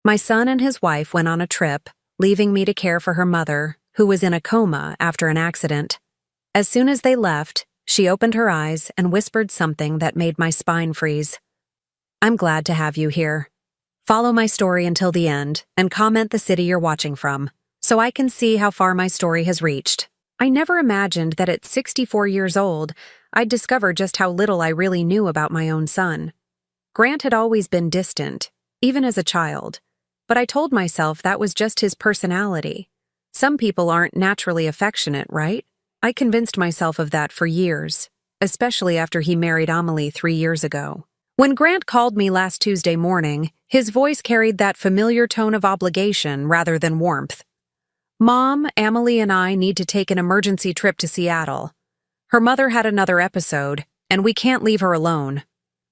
My son and his wife went on a trip, leaving me to care for her mother, who was in a coma after an accident. As soon as they left, she opened her eyes and whispered something that made my spine freeze. "I'm glad to have you here. Follow my story until the end and comment the city you're watching from, so I can see how far my story has reached." I never imagined that at 64 years old, I'd discover just how little I really knew about my own son. Grant had always been distant, even as a child, but I told myself that was just his personality. Some people aren't naturally affectionate, right? I convinced myself of that for years, especially after he married Amelie 3 years ago. When Grant called me last Tuesday morning, his voice carried that familiar tone of obligation rather than warmth. "Mom, Amelie and I need to take an emergency trip to Seattle. Her mother had another episode, and we can't leave her alone."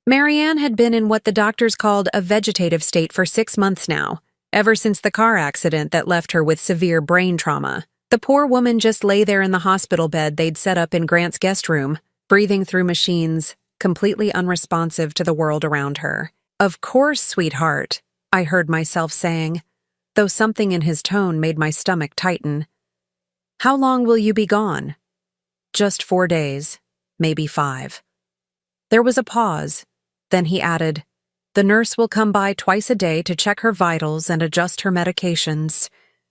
Marianne had been in what the doctors called a vegetative state for 6 months now, ever since the car accident that left her with severe brain trauma. The poor woman just lay there in the hospital bed they'd set up in Grant's guest room, breathing through machines, completely unresponsive to the world around her. "Of course, sweetheart," I heard myself saying, though something in his tone made my stomach tighten. "How long will you be gone?" "Just 4 days, maybe 5. There was a pause. Then he added, "The nurse will come by twice a day to check her vitals and adjust her medications.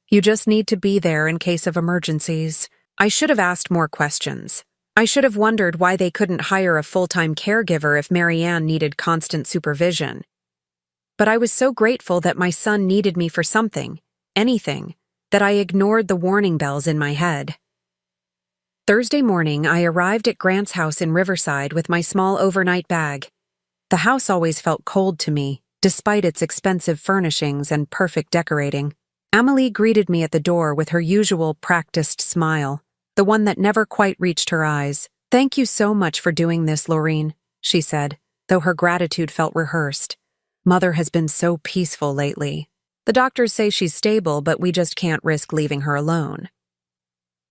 You just need to be there in case of emergencies." I should have asked more questions. I should have wondered why they couldn't hire a full-time caregiver if Marianne needed constant supervision. But I was so grateful that my son needed me for something, anything, that I ignored the warning bells in my head. Thursday morning, I arrived at Grant's house in Riverside with my small overnight bag. The house always felt cold to me, despite its expensive furnishings and perfect decorating. Amelie greeted me at the door with her usual practiced smile, the one that never quite reached her eyes. "Thank you so much for doing this, Laureen," she said, though her gratitude felt rehearsed. "Mother has been so peaceful lately. The doctors say she's stable, but we just can't risk leaving her alone."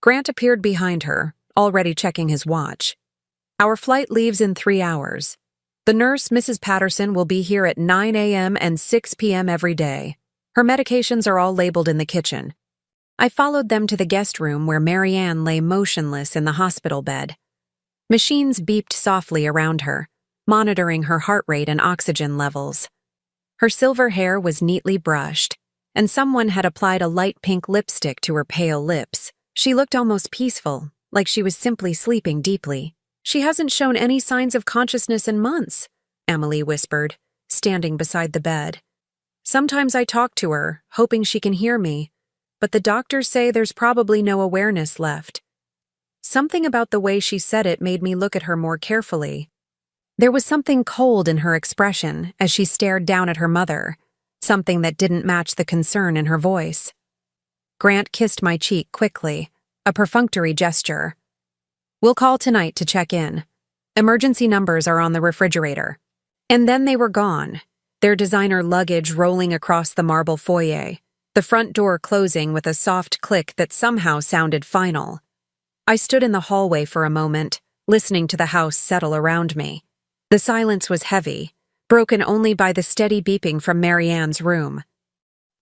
Grant appeared behind her, already checking his watch. "Our flight leaves in 3 hours. The nurse, Mrs. Patterson, will be here at 9 a.m. and 6 p.m. every day. Her medications are all labeled in the kitchen." I followed them to the guest room where Marianne lay motionless in the hospital bed. Machines beeped softly around her, monitoring her heart rate and oxygen levels. Her silver hair was neatly brushed, and someone had applied a light pink lipstick to her pale lips. She looked almost peaceful, like she was simply sleeping deeply. "She hasn't shown any signs of consciousness in months," Amelie whispered, standing beside the bed. "Sometimes I talk to her, hoping she can hear me, but the doctors say there's probably no awareness left." Something about the way she said it made me look at her more carefully. There was something cold in her expression as she stared down at her mother, something that didn't match the concern in her voice. Grant kissed my cheek quickly, a perfunctory gesture. "We'll call tonight to check in. Emergency numbers are on the refrigerator." And then they were gone, their designer luggage rolling across the marble foyer, the front door closing with a soft click that somehow sounded final. I stood in the hallway for a moment, listening to the house settle around me. The silence was heavy, broken only by the steady beeping from Marianne's room.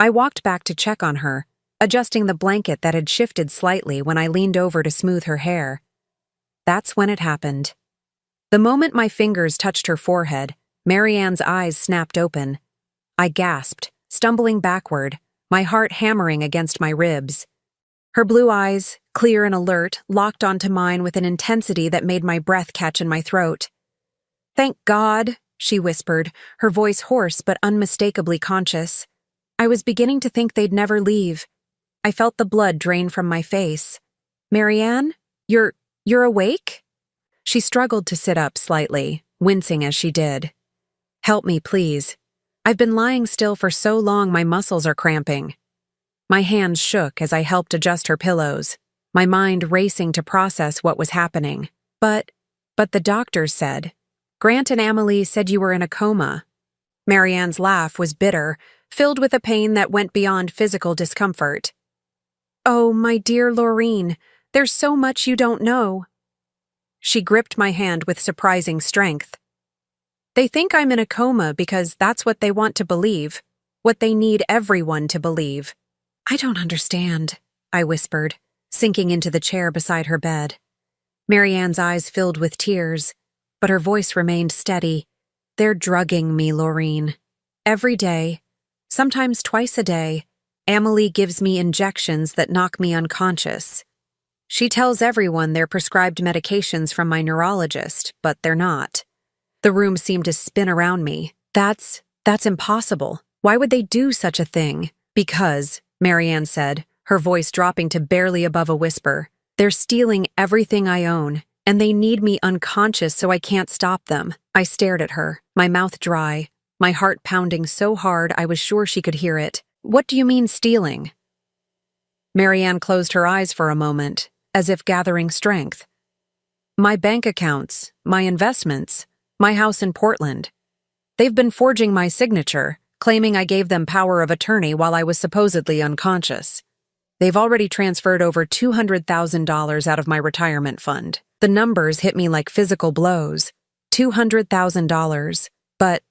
I walked back to check on her, adjusting the blanket that had shifted slightly when I leaned over to smooth her hair. That's when it happened. The moment my fingers touched her forehead, Marianne's eyes snapped open. I gasped, stumbling backward, my heart hammering against my ribs. Her blue eyes, clear and alert, locked onto mine with an intensity that made my breath catch in my throat. "Thank God," she whispered, her voice hoarse but unmistakably conscious. I was beginning to think they'd never leave. I felt the blood drain from my face. "Marianne, you're awake?" She struggled to sit up slightly, wincing as she did. "Help me, please. I've been lying still for so long my muscles are cramping." My hands shook as I helped adjust her pillows, my mind racing to process what was happening. But the doctors said, "Grant and Amelie said you were in a coma." Marianne's laugh was bitter, filled with a pain that went beyond physical discomfort. "Oh, my dear Laureen, there's so much you don't know." She gripped my hand with surprising strength. "They think I'm in a coma because that's what they want to believe. what they need everyone to believe. I don't understand, I whispered, sinking into the chair beside her bed. Marianne's eyes filled with tears, but her voice remained steady. They're drugging me, Laureen. Every day, sometimes twice a day, Amelie gives me injections that knock me unconscious. She tells everyone they're prescribed medications from my neurologist, but they're not. The room seemed to spin around me. That's impossible. Why would they do such a thing? Because, Marianne said, her voice dropping to barely above a whisper, they're stealing everything I own, and they need me unconscious so I can't stop them. I stared at her, my mouth dry, my heart pounding so hard I was sure she could hear it. What do you mean stealing? Marianne closed her eyes for a moment, as if gathering strength. My bank accounts, my investments, my house in Portland. They've been forging my signature, claiming I gave them power of attorney while I was supposedly unconscious. They've already transferred over $200,000 out of my retirement fund. The numbers hit me like physical blows. $200,000. But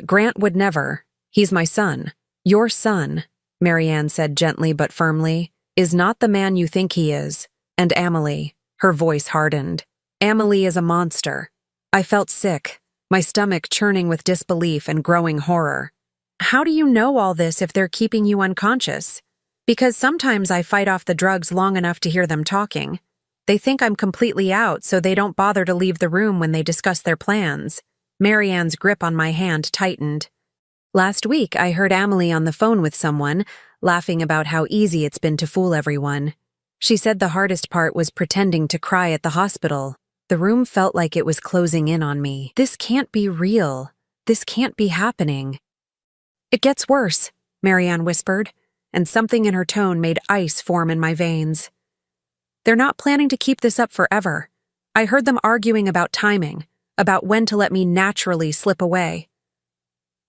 Grant would never. He's my son. Your son, Marianne said gently but firmly, is not the man you think he is. And Amelie, her voice hardened. Amelie is a monster. I felt sick, my stomach churning with disbelief and growing horror. How do you know all this if they're keeping you unconscious? Because sometimes I fight off the drugs long enough to hear them talking. They think I'm completely out, so they don't bother to leave the room when they discuss their plans. Marianne's grip on my hand tightened. Last week, I heard Amelie on the phone with someone, laughing about how easy it's been to fool everyone. She said the hardest part was pretending to cry at the hospital. The room felt like it was closing in on me. This can't be real. This can't be happening. It gets worse, Marianne whispered, and something in her tone made ice form in my veins. They're not planning to keep this up forever. I heard them arguing about timing, about when to let me naturally slip away.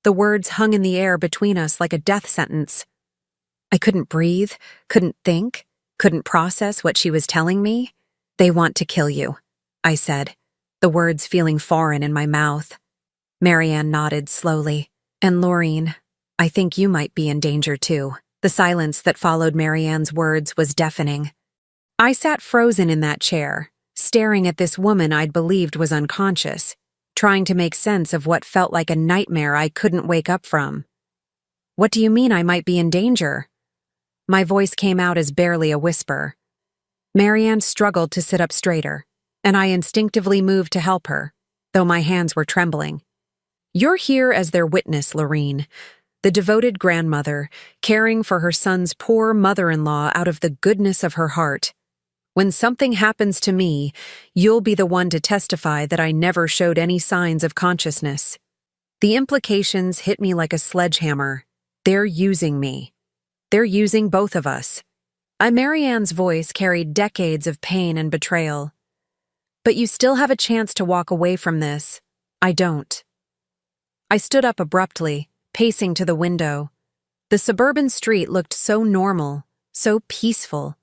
The words hung in the air between us like a death sentence. I couldn't breathe, couldn't think, couldn't process what she was telling me. They want to kill you, I said, the words feeling foreign in my mouth. Marianne nodded slowly. And Laureen, I think you might be in danger too. The silence that followed Marianne's words was deafening. I sat frozen in that chair, staring at this woman I'd believed was unconscious, trying to make sense of what felt like a nightmare I couldn't wake up from. What do you mean I might be in danger? My voice came out as barely a whisper. Marianne struggled to sit up straighter, and I instinctively moved to help her, though my hands were trembling. You're here as their witness, Laureen, the devoted grandmother, caring for her son's poor mother-in-law out of the goodness of her heart. When something happens to me, you'll be the one to testify that I never showed any signs of consciousness. The implications hit me like a sledgehammer. They're using me. They're using both of us. Marianne's voice carried decades of pain and betrayal. But you still have a chance to walk away from this. I don't. I stood up abruptly, pacing to the window. The suburban street looked so normal, so peaceful.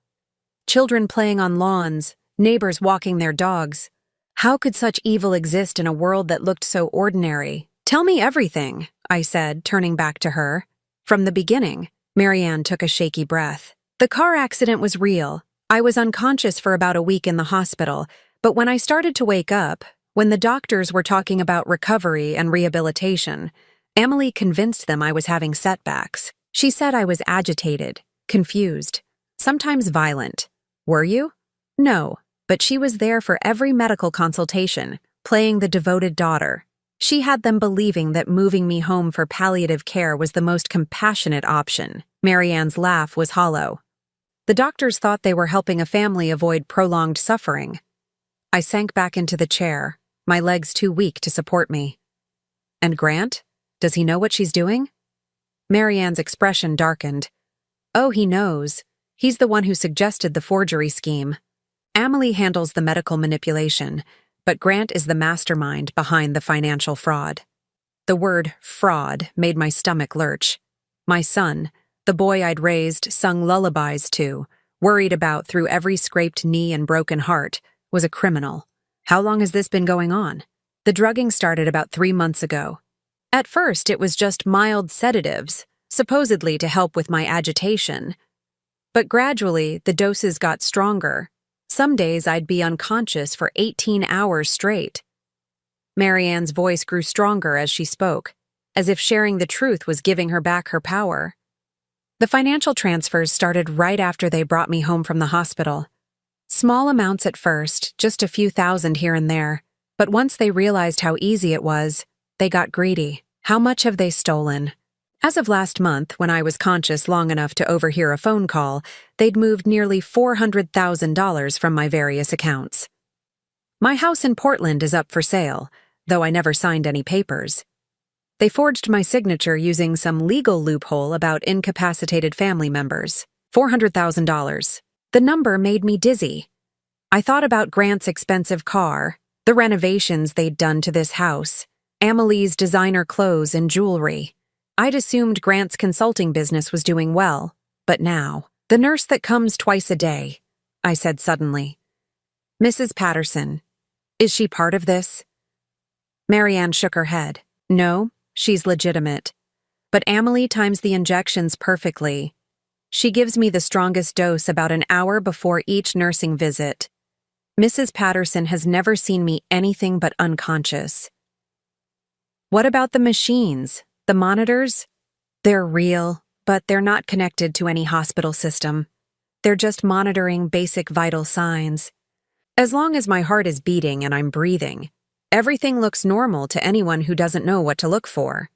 Children playing on lawns, neighbors walking their dogs. How could such evil exist in a world that looked so ordinary? Tell me everything, I said, turning back to her. From the beginning. Marianne took a shaky breath. The car accident was real. I was unconscious for about a week in the hospital, but when I started to wake up, when the doctors were talking about recovery and rehabilitation, Amelie convinced them I was having setbacks. She said I was agitated, confused, sometimes violent. Were you? No, but she was there for every medical consultation, playing the devoted daughter. She had them believing that moving me home for palliative care was the most compassionate option. Marianne's laugh was hollow. The doctors thought they were helping a family avoid prolonged suffering. I sank back into the chair, my legs too weak to support me. And Grant? Does he know what she's doing? Marianne's expression darkened. Oh, he knows. He's the one who suggested the forgery scheme. Amelie handles the medical manipulation, but Grant is the mastermind behind the financial fraud. The word fraud made my stomach lurch. My son, the boy I'd raised, sung lullabies to, worried about through every scraped knee and broken heart, was a criminal. How long has this been going on? The drugging started about 3 months ago. At first, it was just mild sedatives, supposedly to help with my agitation. But gradually, the doses got stronger. Some days I'd be unconscious for 18 hours straight. Marianne's voice grew stronger as she spoke, as if sharing the truth was giving her back her power. The financial transfers started right after they brought me home from the hospital. Small amounts at first, just a few thousand here and there, but once they realized how easy it was, they got greedy. How much have they stolen? As of last month, when I was conscious long enough to overhear a phone call, they'd moved nearly $400,000 from my various accounts. My house in Portland is up for sale, though I never signed any papers. They forged my signature using some legal loophole about incapacitated family members. $400,000. The number made me dizzy. I thought about Grant's expensive car, the renovations they'd done to this house, Amelie's designer clothes and jewelry. I'd assumed Grant's consulting business was doing well, but now, the nurse that comes twice a day, I said suddenly. Mrs. Patterson, is she part of this? Marianne shook her head. No, she's legitimate. But Amelie times the injections perfectly. She gives me the strongest dose about an hour before each nursing visit. Mrs. Patterson has never seen me anything but unconscious. What about the machines? The monitors? They're real, but they're not connected to any hospital system. They're just monitoring basic vital signs. As long as my heart is beating and I'm breathing, everything looks normal to anyone who doesn't know what to look for.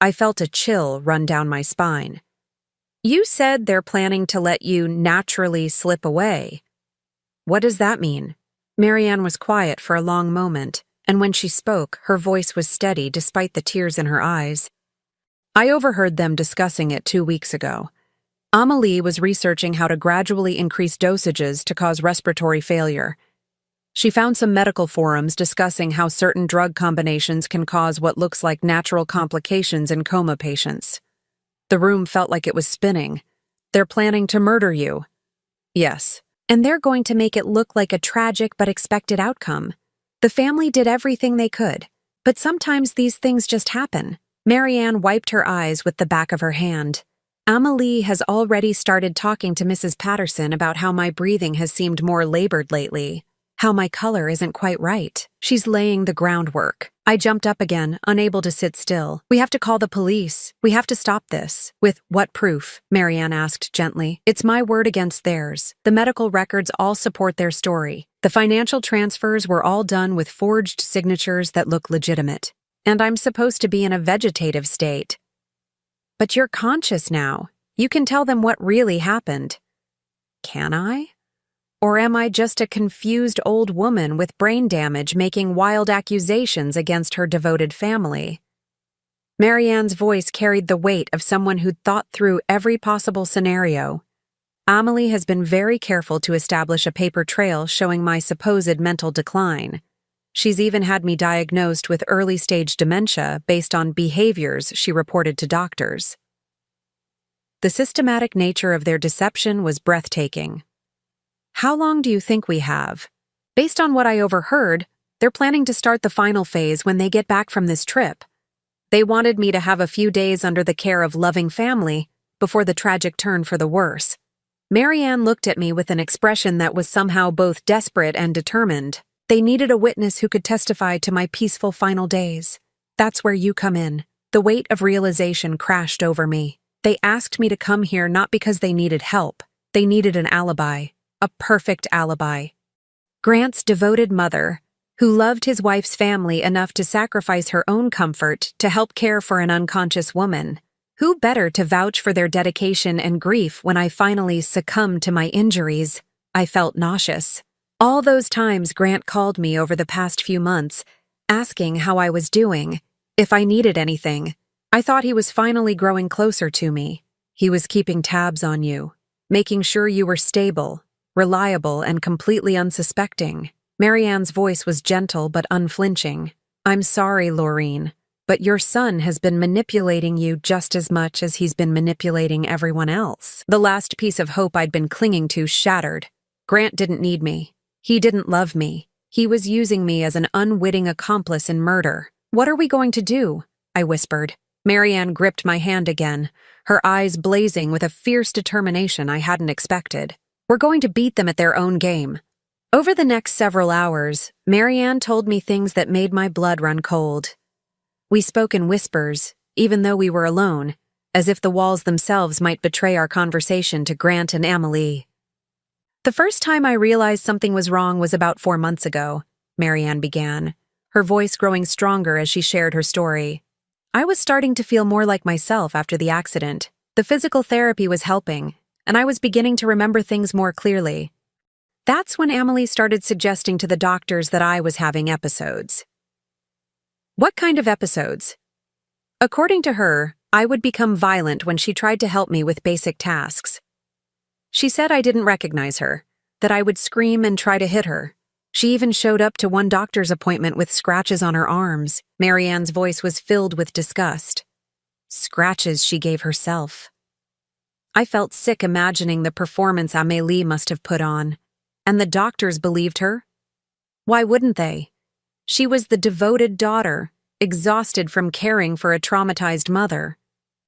I felt a chill run down my spine. You said they're planning to let you naturally slip away. What does that mean? Marianne was quiet for a long moment, and when she spoke, her voice was steady despite the tears in her eyes. I overheard them discussing it 2 weeks ago. Amelie was researching how to gradually increase dosages to cause respiratory failure. She found some medical forums discussing how certain drug combinations can cause what looks like natural complications in coma patients. The room felt like it was spinning. They're planning to murder you. Yes. And they're going to make it look like a tragic but expected outcome. The family did everything they could, but sometimes these things just happen. Marianne wiped her eyes with the back of her hand. Amelie has already started talking to Mrs. Patterson about how my breathing has seemed more labored lately, how my color isn't quite right. She's laying the groundwork. I jumped up again, unable to sit still. We have to call the police. We have to stop this. With what proof? Marianne asked gently. It's my word against theirs. The medical records all support their story. The financial transfers were all done with forged signatures that look legitimate. And I'm supposed to be in a vegetative state. But you're conscious now. You can tell them what really happened. Can I? Or am I just a confused old woman with brain damage making wild accusations against her devoted family? Marianne's voice carried the weight of someone who'd thought through every possible scenario. Amelie has been very careful to establish a paper trail showing my supposed mental decline. She's even had me diagnosed with early-stage dementia based on behaviors she reported to doctors. The systematic nature of their deception was breathtaking. How long do you think we have? Based on what I overheard, they're planning to start the final phase when they get back from this trip. They wanted me to have a few days under the care of loving family before the tragic turn for the worse. Marianne looked at me with an expression that was somehow both desperate and determined. They needed a witness who could testify to my peaceful final days. That's where you come in. The weight of realization crashed over me. They asked me to come here not because they needed help. They needed an alibi. A perfect alibi. Grant's devoted mother, who loved his wife's family enough to sacrifice her own comfort to help care for an unconscious woman. Who better to vouch for their dedication and grief when I finally succumbed to my injuries? I felt nauseous. All those times Grant called me over the past few months, asking how I was doing, if I needed anything. I thought he was finally growing closer to me. He was keeping tabs on you, making sure you were stable, reliable, and completely unsuspecting. Marianne's voice was gentle but unflinching. I'm sorry, Laureen, but your son has been manipulating you just as much as he's been manipulating everyone else. The last piece of hope I'd been clinging to shattered. Grant didn't need me. He didn't love me. He was using me as an unwitting accomplice in murder. What are we going to do? I whispered. Marianne gripped my hand again, her eyes blazing with a fierce determination I hadn't expected. We're going to beat them at their own game. Over the next several hours, Marianne told me things that made my blood run cold. We spoke in whispers, even though we were alone, as if the walls themselves might betray our conversation to Grant and Amelie. The first time I realized something was wrong was about 4 months ago, Marianne began, her voice growing stronger as she shared her story. I was starting to feel more like myself after the accident. The physical therapy was helping, and I was beginning to remember things more clearly. That's when Amelie started suggesting to the doctors that I was having episodes. What kind of episodes? According to her, I would become violent when she tried to help me with basic tasks. She said I didn't recognize her, that I would scream and try to hit her. She even showed up to one doctor's appointment with scratches on her arms. Marianne's voice was filled with disgust. Scratches she gave herself. I felt sick imagining the performance Amélie must have put on. And the doctors believed her? Why wouldn't they? She was the devoted daughter, exhausted from caring for a traumatized mother.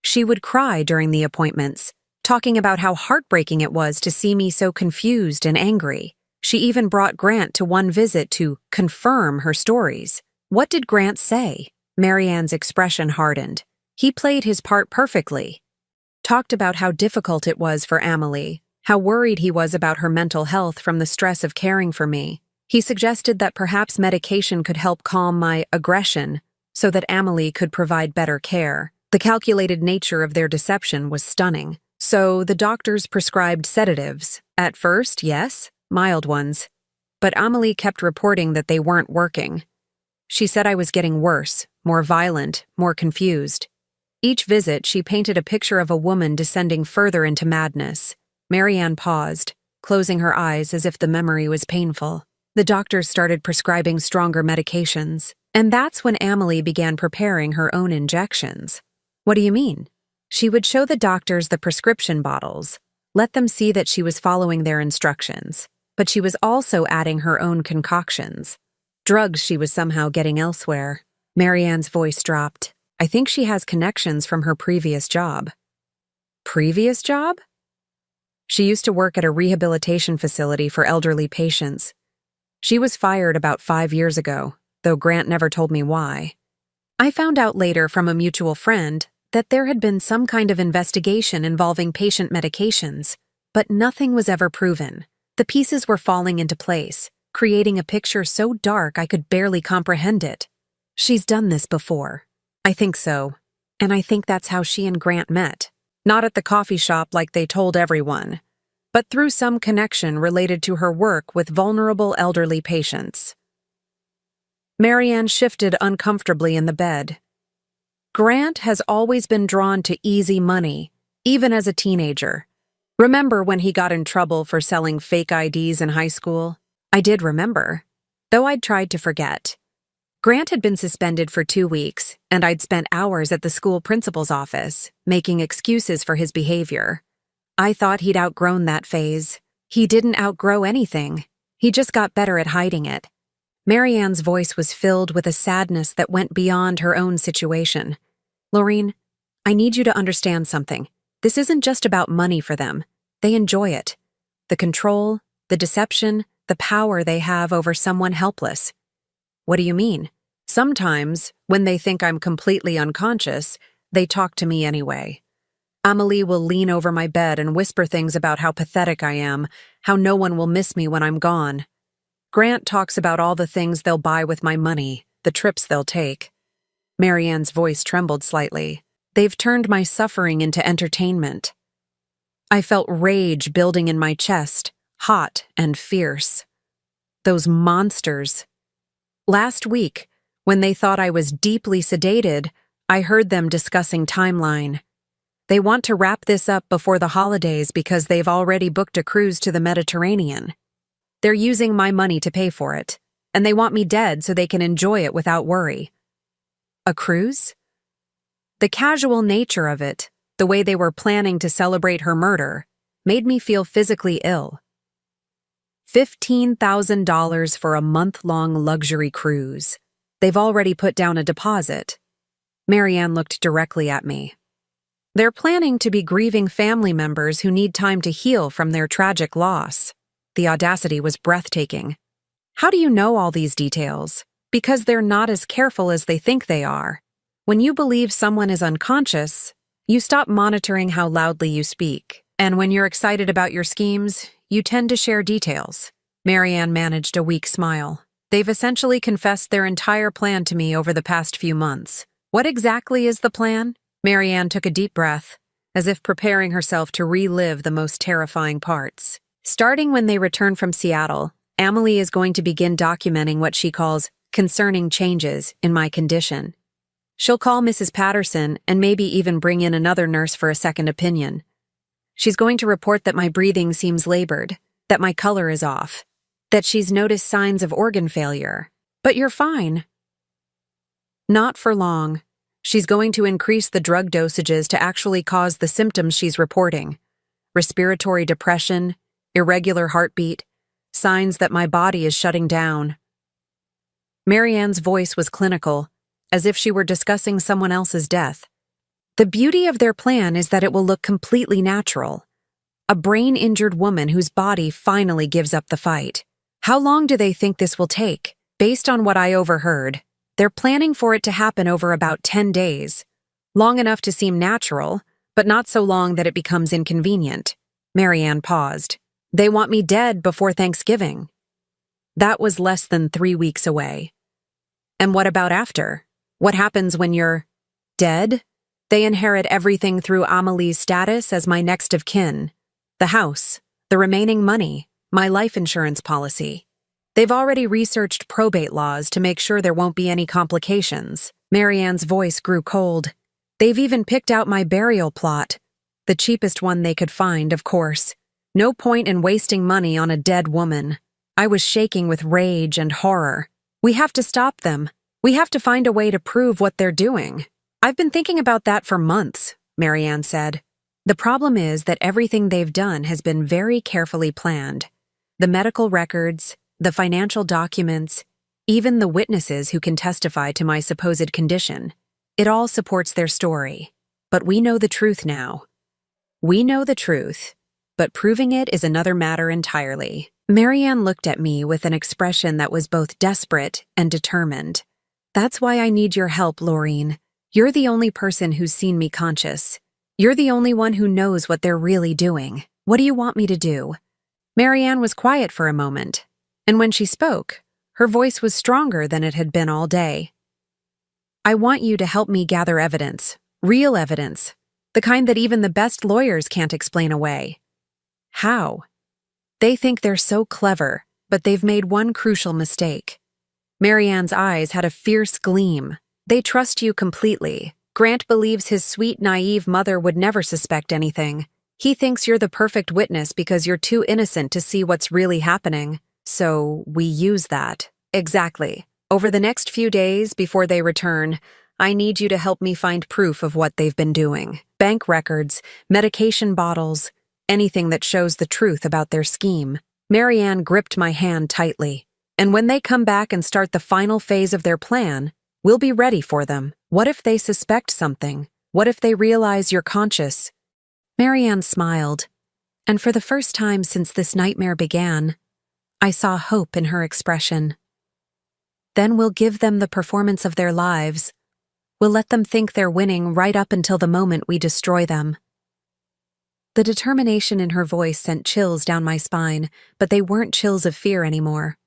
She would cry during the appointments, talking about how heartbreaking it was to see me so confused and angry. She even brought Grant to one visit to confirm her stories. What did Grant say? Marianne's expression hardened. He played his part perfectly. Talked about how difficult it was for Amelie, how worried he was about her mental health from the stress of caring for me. He suggested that perhaps medication could help calm my aggression so that Amelie could provide better care. The calculated nature of their deception was stunning. So the doctors prescribed sedatives. At first, yes, mild ones. But Amelie kept reporting that they weren't working. She said I was getting worse, more violent, more confused. Each visit, she painted a picture of a woman descending further into madness. Marianne paused, closing her eyes as if the memory was painful. The doctors started prescribing stronger medications, and that's when Amelie began preparing her own injections. What do you mean? She would show the doctors the prescription bottles, let them see that she was following their instructions, but she was also adding her own concoctions. Drugs she was somehow getting elsewhere. Marianne's voice dropped. I think she has connections from her previous job. Previous job? She used to work at a rehabilitation facility for elderly patients. She was fired about 5 years ago, though Grant never told me why. I found out later from a mutual friend that there had been some kind of investigation involving patient medications, but nothing was ever proven. The pieces were falling into place, creating a picture so dark I could barely comprehend it. She's done this before. I think so. And I think that's how she and Grant met. Not at the coffee shop like they told everyone, but through some connection related to her work with vulnerable elderly patients. Marianne shifted uncomfortably in the bed. Grant has always been drawn to easy money, even as a teenager. Remember when he got in trouble for selling fake IDs in high school? I did remember, though I'd tried to forget. Grant had been suspended for 2 weeks, and I'd spent hours at the school principal's office, making excuses for his behavior. I thought he'd outgrown that phase. He didn't outgrow anything. He just got better at hiding it. Marianne's voice was filled with a sadness that went beyond her own situation. Laureen, I need you to understand something. This isn't just about money for them. They enjoy it. The control, the deception, the power they have over someone helpless. What do you mean? Sometimes, when they think I'm completely unconscious, they talk to me anyway. Amelie will lean over my bed and whisper things about how pathetic I am, how no one will miss me when I'm gone. Grant talks about all the things they'll buy with my money, the trips they'll take. Marianne's voice trembled slightly. They've turned my suffering into entertainment. I felt rage building in my chest, hot and fierce. Those monsters. Last week, when they thought I was deeply sedated, I heard them discussing timeline. They want to wrap this up before the holidays because they've already booked a cruise to the Mediterranean. They're using my money to pay for it, and they want me dead so they can enjoy it without worry. A cruise? The casual nature of it, the way they were planning to celebrate her murder, made me feel physically ill. $15,000 for a month-long luxury cruise. They've already put down a deposit. Marianne looked directly at me. They're planning to be grieving family members who need time to heal from their tragic loss. The audacity was breathtaking. How do you know all these details? Because they're not as careful as they think they are. When you believe someone is unconscious, you stop monitoring how loudly you speak. And when you're excited about your schemes, you tend to share details. Marianne managed a weak smile. They've essentially confessed their entire plan to me over the past few months. What exactly is the plan? Marianne took a deep breath, as if preparing herself to relive the most terrifying parts. Starting when they return from Seattle, Amelie is going to begin documenting what she calls concerning changes in my condition. She'll call Mrs. Patterson and maybe even bring in another nurse for a second opinion. She's going to report that my breathing seems labored, that my color is off, that she's noticed signs of organ failure. But you're fine. Not for long. She's going to increase the drug dosages to actually cause the symptoms she's reporting. Respiratory depression, irregular heartbeat, signs that my body is shutting down. Marianne's voice was clinical, as if she were discussing someone else's death. The beauty of their plan is that it will look completely natural. A brain-injured woman whose body finally gives up the fight. How long do they think this will take? Based on what I overheard, they're planning for it to happen over about 10 days. Long enough to seem natural, but not so long that it becomes inconvenient. Marianne paused. They want me dead before Thanksgiving. That was less than 3 weeks away. And what about after? What happens when you're dead? They inherit everything through Amelie's status as my next of kin. The house, the remaining money, my life insurance policy. They've already researched probate laws to make sure there won't be any complications. Marianne's voice grew cold. They've even picked out my burial plot. The cheapest one they could find, of course. No point in wasting money on a dead woman. I was shaking with rage and horror. We have to stop them. We have to find a way to prove what they're doing. I've been thinking about that for months, Marianne said. The problem is that everything they've done has been very carefully planned. The medical records, the financial documents, even the witnesses who can testify to my supposed condition. It all supports their story. But we know the truth now. We know the truth, but proving it is another matter entirely. Marianne looked at me with an expression that was both desperate and determined. That's why I need your help, Laureen. You're the only person who's seen me conscious. You're the only one who knows what they're really doing. What do you want me to do? Marianne was quiet for a moment, and when she spoke, her voice was stronger than it had been all day. I want you to help me gather evidence, real evidence, the kind that even the best lawyers can't explain away. How? They think they're so clever, but they've made one crucial mistake. Marianne's eyes had a fierce gleam. They trust you completely. Grant believes his sweet, naive mother would never suspect anything. He thinks you're the perfect witness because you're too innocent to see what's really happening. So we use that. Exactly. Over the next few days before they return, I need you to help me find proof of what they've been doing. Bank records, medication bottles, anything that shows the truth about their scheme. Marianne gripped my hand tightly. And when they come back and start the final phase of their plan, we'll be ready for them. What if they suspect something? What if they realize you're conscious? Marianne smiled, and for the first time since this nightmare began, I saw hope in her expression. Then we'll give them the performance of their lives. We'll let them think they're winning right up until the moment we destroy them. The determination in her voice sent chills down my spine, but they weren't chills of fear anymore.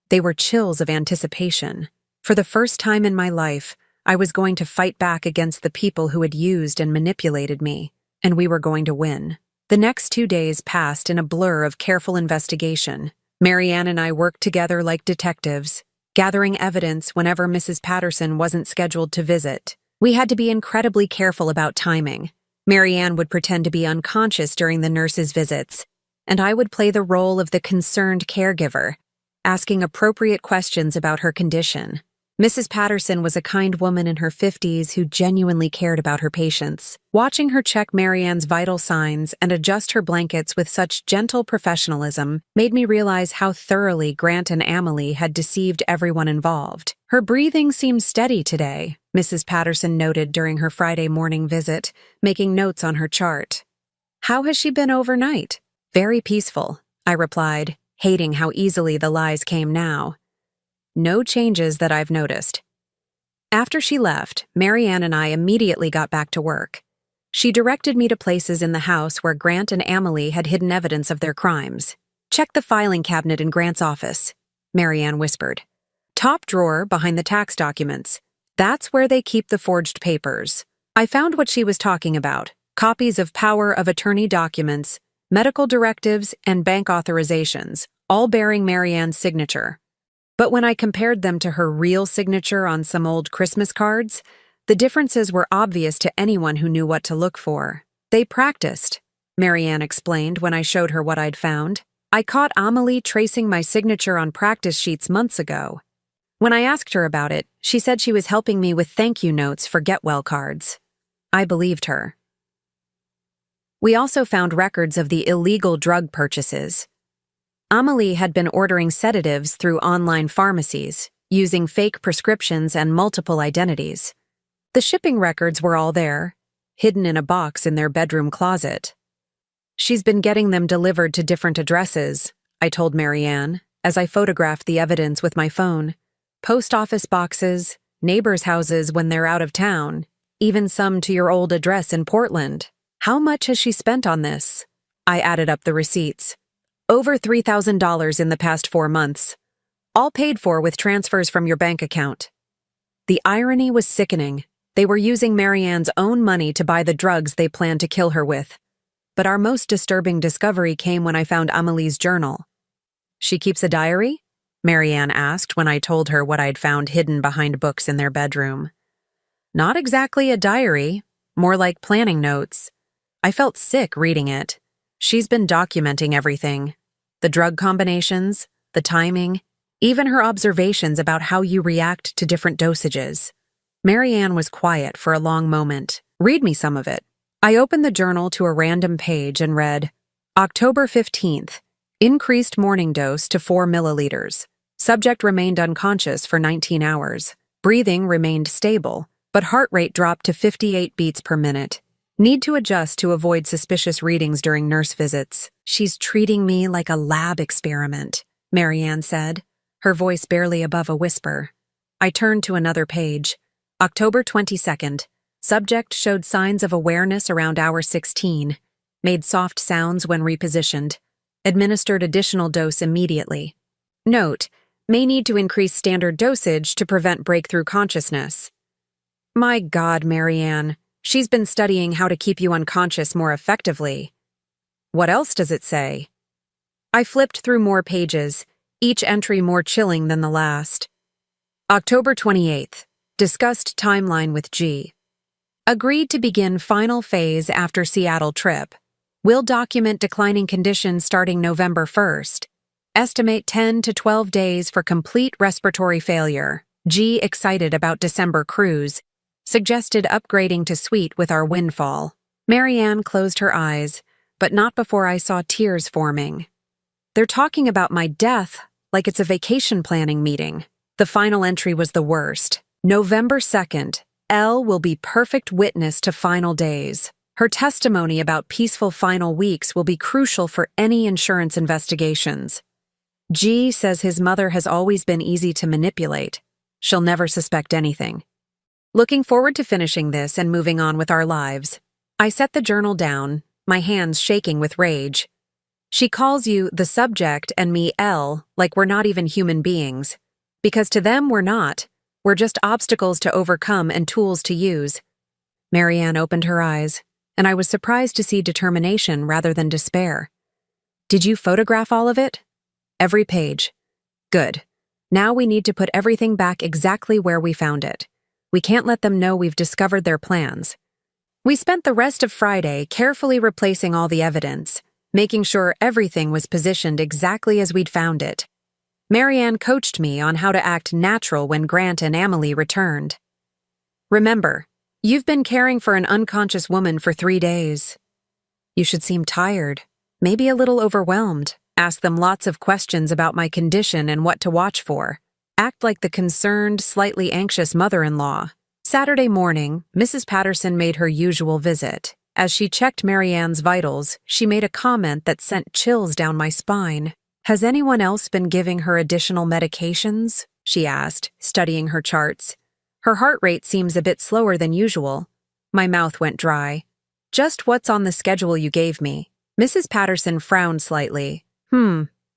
They were chills of anticipation. For the first time in my life, I was going to fight back against the people who had used and manipulated me, and we were going to win. The next 2 days passed in a blur of careful investigation. Marianne and I worked together like detectives, gathering evidence whenever Mrs. Patterson wasn't scheduled to visit. We had to be incredibly careful about timing. Marianne would pretend to be unconscious during the nurse's visits, and I would play the role of the concerned caregiver, asking appropriate questions about her condition. Mrs. Patterson was a kind woman in her 50s who genuinely cared about her patients. Watching her check Marianne's vital signs and adjust her blankets with such gentle professionalism made me realize how thoroughly Grant and Amelie had deceived everyone involved. Her breathing seems steady today, Mrs. Patterson noted during her Friday morning visit, making notes on her chart. How has she been overnight? Very peaceful, I replied, hating how easily the lies came now. No changes that I've noticed. After she left, Marianne and I immediately got back to work. She directed me to places in the house where Grant and Amelie had hidden evidence of their crimes. Check the filing cabinet in Grant's office, Marianne whispered. Top drawer behind the tax documents. That's where they keep the forged papers. I found what she was talking about. Copies of power of attorney documents, medical directives, and bank authorizations, all bearing Marianne's signature. But when I compared them to her real signature on some old Christmas cards, the differences were obvious to anyone who knew what to look for. They practiced, Marianne explained when I showed her what I'd found. I caught Amelie tracing my signature on practice sheets months ago. When I asked her about it, she said she was helping me with thank you notes for get well cards. I believed her. We also found records of the illegal drug purchases. Amelie had been ordering sedatives through online pharmacies, using fake prescriptions and multiple identities. The shipping records were all there, hidden in a box in their bedroom closet. She's been getting them delivered to different addresses, I told Marianne, as I photographed the evidence with my phone. Post office boxes, neighbors' houses when they're out of town, even some to your old address in Portland. How much has she spent on this? I added up the receipts. Over $3,000 in the past 4 months. All paid for with transfers from your bank account. The irony was sickening. They were using Marianne's own money to buy the drugs they planned to kill her with. But our most disturbing discovery came when I found Amelie's journal. She keeps a diary? Marianne asked when I told her what I'd found hidden behind books in their bedroom. Not exactly a diary, more like planning notes. I felt sick reading it. She's been documenting everything. The drug combinations, the timing, even her observations about how you react to different dosages. Marianne was quiet for a long moment. Read me some of it. I opened the journal to a random page and read, October 15th, increased morning dose to 4 milliliters. Subject remained unconscious for 19 hours. Breathing remained stable, but heart rate dropped to 58 beats per minute. Need to adjust to avoid suspicious readings during nurse visits. She's treating me like a lab experiment, Marianne said, her voice barely above a whisper. I turned to another page. October 22nd. Subject showed signs of awareness around hour 16. Made soft sounds when repositioned. Administered additional dose immediately. Note, may need to increase standard dosage to prevent breakthrough consciousness. My God, Marianne. She's been studying how to keep you unconscious more effectively. What else does it say? I flipped through more pages, each entry more chilling than the last. October 28th. Discussed timeline with G. Agreed to begin final phase after Seattle trip. Will document declining condition starting November 1st. Estimate 10 to 12 days for complete respiratory failure. G excited about December cruise. Suggested upgrading to suite with our windfall. Marianne closed her eyes, but not before I saw tears forming. They're talking about my death like it's a vacation planning meeting. The final entry was the worst. November 2nd, L will be perfect witness to final days. Her testimony about peaceful final weeks will be crucial for any insurance investigations. G says his mother has always been easy to manipulate. She'll never suspect anything. Looking forward to finishing this and moving on with our lives. I set the journal down, my hands shaking with rage. She calls you the subject and me L like we're not even human beings. Because to them we're not. We're just obstacles to overcome and tools to use. Marianne opened her eyes, and I was surprised to see determination rather than despair. Did you photograph all of it? Every page. Good. Now we need to put everything back exactly where we found it. We can't let them know we've discovered their plans. We spent the rest of Friday carefully replacing all the evidence, making sure everything was positioned exactly as we'd found it. Marianne coached me on how to act natural when Grant and Amelie returned. Remember, you've been caring for an unconscious woman for 3 days. You should seem tired, maybe a little overwhelmed. Ask them lots of questions about my condition and what to watch for. Act like the concerned, slightly anxious mother-in-law. Saturday morning, Mrs. Patterson made her usual visit. As she checked Marianne's vitals, she made a comment that sent chills down my spine. "Has anyone else been giving her additional medications?" she asked, studying her charts. "Her heart rate seems a bit slower than usual." My mouth went dry. "Just what's on the schedule you gave me." Mrs. Patterson frowned slightly.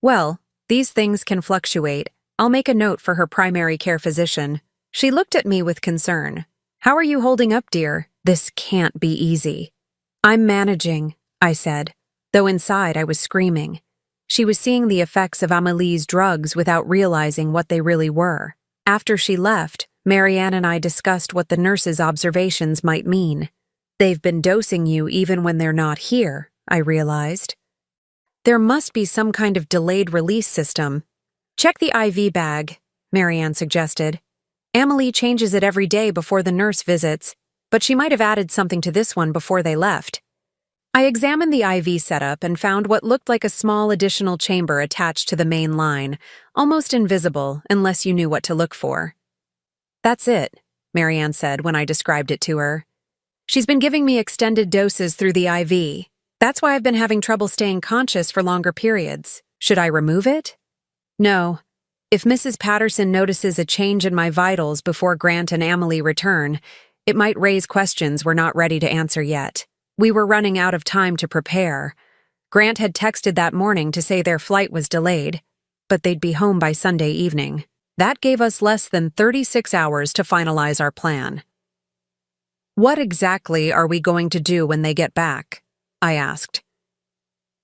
Well, these things can fluctuate. I'll make a note for her primary care physician." She looked at me with concern. "How are you holding up, dear? This can't be easy." "I'm managing," I said, though inside I was screaming. She was seeing the effects of Amelie's drugs without realizing what they really were. After she left, Marianne and I discussed what the nurse's observations might mean. "They've been dosing you even when they're not here," I realized. "There must be some kind of delayed release system." "Check the IV bag," Marianne suggested. "Amelie changes it every day before the nurse visits, but she might have added something to this one before they left." I examined the IV setup and found what looked like a small additional chamber attached to the main line, almost invisible unless you knew what to look for. "That's it," Marianne said when I described it to her. "She's been giving me extended doses through the IV. That's why I've been having trouble staying conscious for longer periods. Should I remove it?" "No. If Mrs. Patterson notices a change in my vitals before Grant and Amelie return, it might raise questions we're not ready to answer yet." We were running out of time to prepare. Grant had texted that morning to say their flight was delayed, but they'd be home by Sunday evening. That gave us less than 36 hours to finalize our plan. "What exactly are we going to do when they get back?" I asked.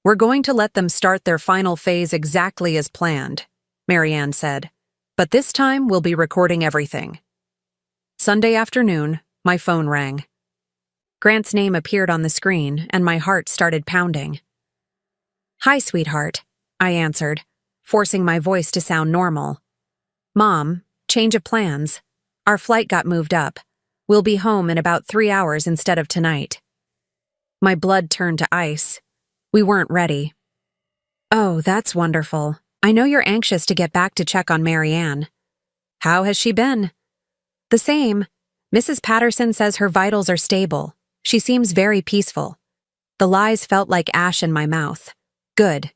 "We're going to let them start their final phase exactly as planned," Marianne said. "But this time we'll be recording everything." Sunday afternoon, my phone rang. Grant's name appeared on the screen, and my heart started pounding. "Hi, sweetheart," I answered, forcing my voice to sound normal. "Mom, change of plans. Our flight got moved up. We'll be home in about 3 hours instead of tonight." My blood turned to ice. We weren't ready. "Oh, that's wonderful. I know you're anxious to get back to check on Marianne." "How has she been?" "The same. Mrs. Patterson says her vitals are stable. She seems very peaceful." The lies felt like ash in my mouth. "Good.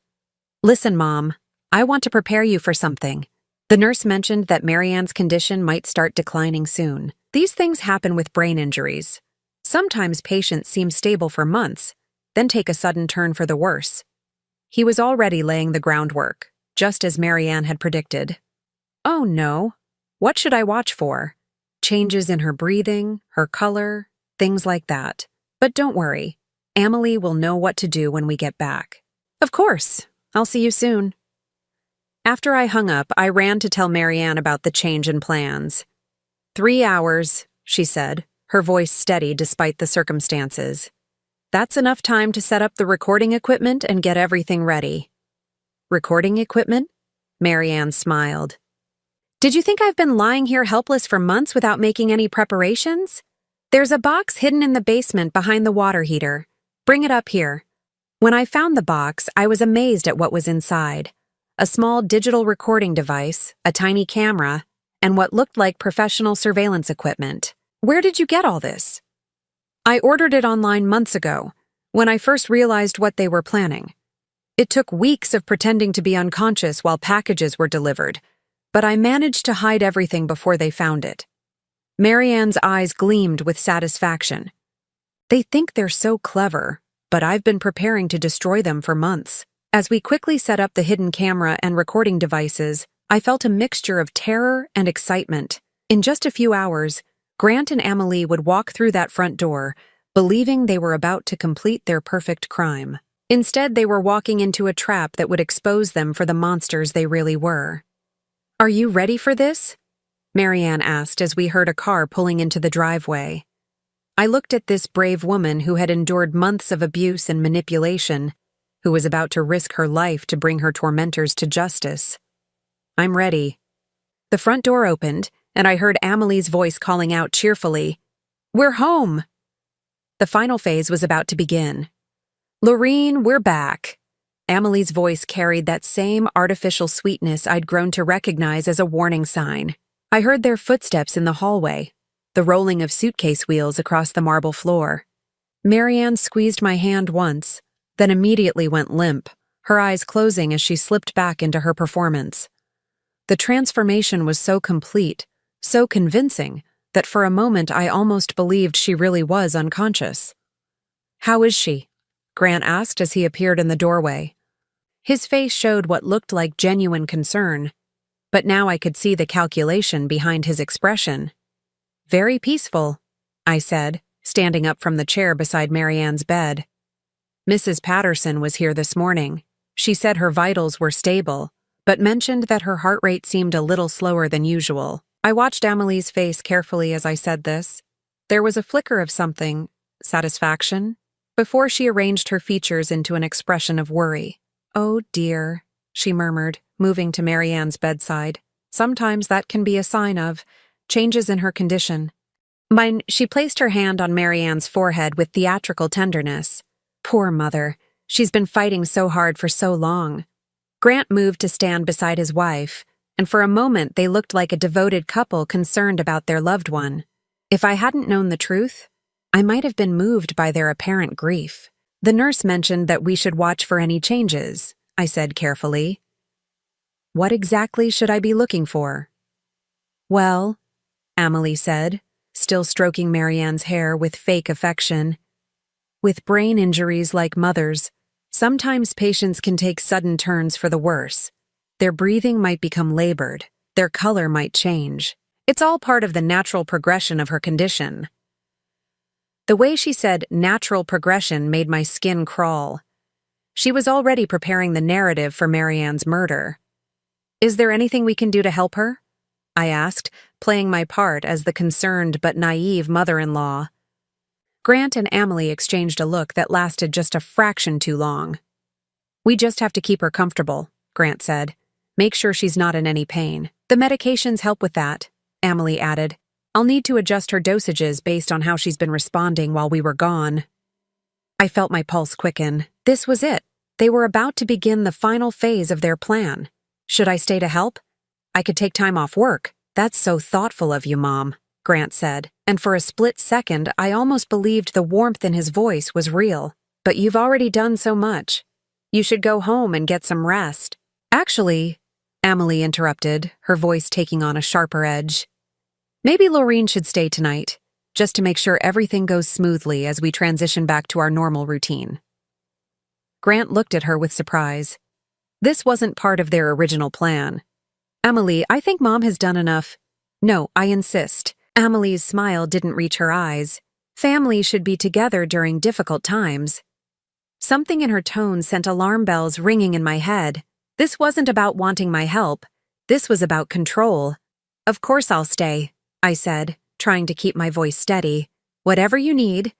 Listen, Mom, I want to prepare you for something." The nurse mentioned that Marianne's condition might start declining soon. These things happen with brain injuries. Sometimes patients seem stable for months, then take a sudden turn for the worse. He was already laying the groundwork, just as Marianne had predicted. "Oh no. What should I watch for?" "Changes in her breathing, her color, things like that. But don't worry, Amelie will know what to do when we get back." "Of course. I'll see you soon." After I hung up, I ran to tell Marianne about the change in plans. 3 hours, she said, her voice steady despite the circumstances. "That's enough time to set up the recording equipment and get everything ready." "Recording equipment?" Marianne smiled. "Did you think I've been lying here helpless for months without making any preparations? There's a box hidden in the basement behind the water heater. Bring it up here." When I found the box, I was amazed at what was inside. A small digital recording device, a tiny camera, and what looked like professional surveillance equipment. "Where did you get all this?" "I ordered it online months ago, when I first realized what they were planning. It took weeks of pretending to be unconscious while packages were delivered, but I managed to hide everything before they found it." Marianne's eyes gleamed with satisfaction. "They think they're so clever, but I've been preparing to destroy them for months." As we quickly set up the hidden camera and recording devices, I felt a mixture of terror and excitement. In just a few hours, Grant and Amelie would walk through that front door, believing they were about to complete their perfect crime. Instead, they were walking into a trap that would expose them for the monsters they really were. "Are you ready for this?" Marianne asked as we heard a car pulling into the driveway. I looked at this brave woman who had endured months of abuse and manipulation, who was about to risk her life to bring her tormentors to justice. "I'm ready." The front door opened, and I heard Amelie's voice calling out cheerfully, "We're home!" The final phase was about to begin. "Lorene, we're back." Amelie's voice carried that same artificial sweetness I'd grown to recognize as a warning sign. I heard their footsteps in the hallway, the rolling of suitcase wheels across the marble floor. Marianne squeezed my hand once, then immediately went limp, her eyes closing as she slipped back into her performance. The transformation was so complete, so convincing, that for a moment I almost believed she really was unconscious. "How is she?" Grant asked as he appeared in the doorway. His face showed what looked like genuine concern, but now I could see the calculation behind his expression. "Very peaceful," I said, standing up from the chair beside Marianne's bed. "Mrs. Patterson was here this morning. She said her vitals were stable, but mentioned that her heart rate seemed a little slower than usual." I watched Amelie's face carefully as I said this. There was a flicker of something, satisfaction, before she arranged her features into an expression of worry. "Oh dear," she murmured, moving to Marianne's bedside. "Sometimes that can be a sign of changes in her condition." She placed her hand on Marianne's forehead with theatrical tenderness. "Poor mother. She's been fighting so hard for so long." Grant moved to stand beside his wife, and for a moment they looked like a devoted couple concerned about their loved one. If I hadn't known the truth, I might have been moved by their apparent grief. "The nurse mentioned that we should watch for any changes," I said carefully. "What exactly should I be looking for?" "Well," Amelie said, still stroking Marianne's hair with fake affection, "with brain injuries like mother's, sometimes patients can take sudden turns for the worse. Their breathing might become labored, their color might change. It's all part of the natural progression of her condition." The way she said natural progression made my skin crawl. She was already preparing the narrative for Marianne's murder. "Is there anything we can do to help her?" I asked, playing my part as the concerned but naive mother-in-law. Grant and Amelie exchanged a look that lasted just a fraction too long. "We just have to keep her comfortable," Grant said. "Make sure she's not in any pain. The medications help with that," Amelie added. "I'll need to adjust her dosages based on how she's been responding while we were gone." I felt my pulse quicken. This was it. They were about to begin the final phase of their plan. Should I stay to help? I could take time off work. "That's so thoughtful of you, Mom," Grant said, and for a split second I almost believed the warmth in his voice was real. "But you've already done so much. You should go home and get some rest." "Actually," Amelie interrupted, her voice taking on a sharper edge, "maybe Laureen should stay tonight, just to make sure everything goes smoothly as we transition back to our normal routine." Grant looked at her with surprise. This wasn't part of their original plan. "Amelie, I think Mom has done enough." "No, I insist." Amelie's smile didn't reach her eyes. "Family should be together during difficult times." Something in her tone sent alarm bells ringing in my head. This wasn't about wanting my help. This was about control. "Of course I'll stay," I said, trying to keep my voice steady. "Whatever you need."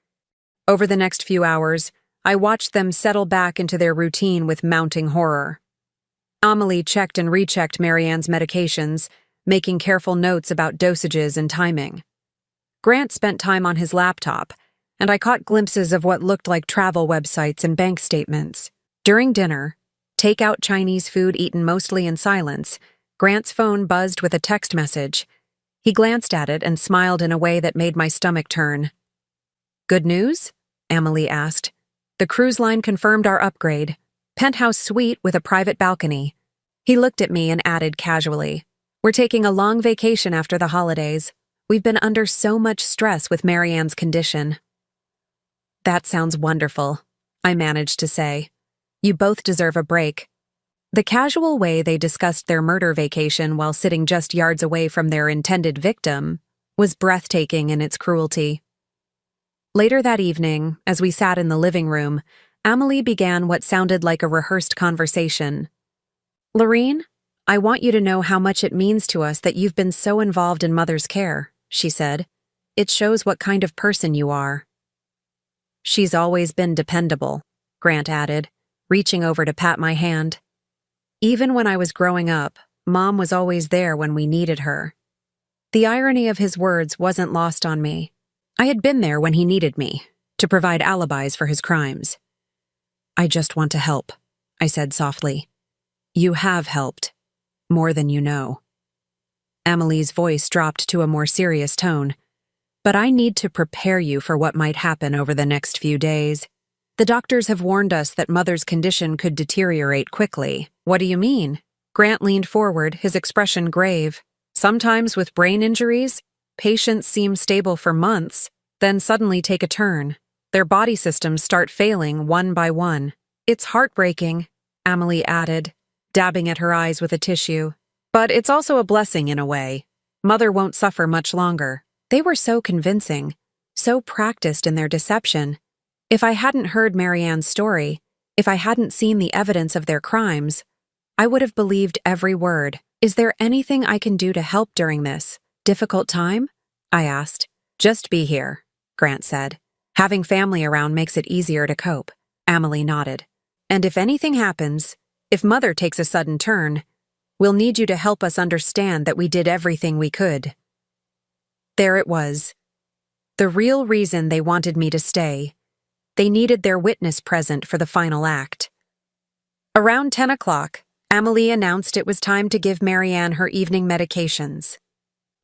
Over the next few hours, I watched them settle back into their routine with mounting horror. Amelie checked and rechecked Marianne's medications, making careful notes about dosages and timing. Grant spent time on his laptop, and I caught glimpses of what looked like travel websites and bank statements. During dinner, takeout Chinese food eaten mostly in silence, Grant's phone buzzed with a text message. He glanced at it and smiled in a way that made my stomach turn. "Good news?" Amelie asked. "The cruise line confirmed our upgrade. Penthouse suite with a private balcony." He looked at me and added casually, "We're taking a long vacation after the holidays. We've been under so much stress with Marianne's condition." "That sounds wonderful," I managed to say. "You both deserve a break." The casual way they discussed their murder vacation while sitting just yards away from their intended victim was breathtaking in its cruelty. Later that evening, as we sat in the living room, Amelie began what sounded like a rehearsed conversation. "Laureen, I want you to know how much it means to us that you've been so involved in Mother's care," she said. "It shows what kind of person you are." "She's always been dependable," Grant added, reaching over to pat my hand. "Even when I was growing up, Mom was always there when we needed her." The irony of his words wasn't lost on me. I had been there when he needed me, to provide alibis for his crimes. "I just want to help," I said softly. You have helped. More than you know. Amelie's voice dropped to a more serious tone. But I need to prepare you for what might happen over the next few days. The doctors have warned us that Mother's condition could deteriorate quickly. What do you mean? Grant leaned forward, his expression grave. Sometimes with brain injuries, patients seem stable for months, then suddenly take a turn. Their body systems start failing one by one. It's heartbreaking, Amelie added, dabbing at her eyes with a tissue. But it's also a blessing in a way. Mother won't suffer much longer. They were so convincing, so practiced in their deception. If I hadn't heard Marianne's story, if I hadn't seen the evidence of their crimes, I would have believed every word. Is there anything I can do to help during this difficult time? I asked. Just be here, Grant said. Having family around makes it easier to cope. Amelie nodded. And if anything happens, if Mother takes a sudden turn, we'll need you to help us understand that we did everything we could. There it was. The real reason they wanted me to stay. They needed their witness present for the final act. Around 10 o'clock, Amelie announced it was time to give Marianne her evening medications.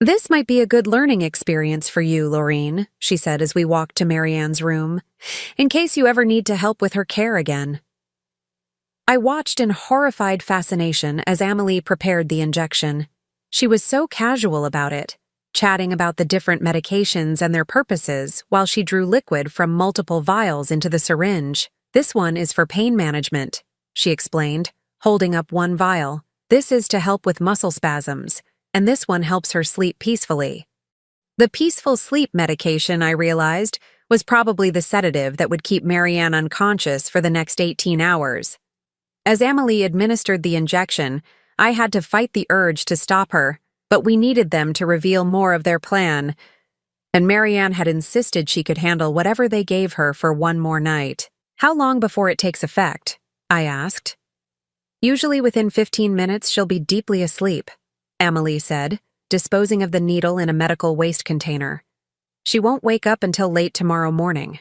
This might be a good learning experience for you, Laureen, she said as we walked to Marianne's room, in case you ever need to help with her care again. I watched in horrified fascination as Amelie prepared the injection. She was so casual about it, chatting about the different medications and their purposes while she drew liquid from multiple vials into the syringe. This one is for pain management, she explained, holding up one vial. This is to help with muscle spasms, and this one helps her sleep peacefully. The peaceful sleep medication, I realized, was probably the sedative that would keep Marianne unconscious for the next 18 hours. As Amelie administered the injection, I had to fight the urge to stop her, but we needed them to reveal more of their plan, and Marianne had insisted she could handle whatever they gave her for one more night. How long before it takes effect? I asked. Usually within 15 minutes she'll be deeply asleep, Amelie said, disposing of the needle in a medical waste container. She won't wake up until late tomorrow morning.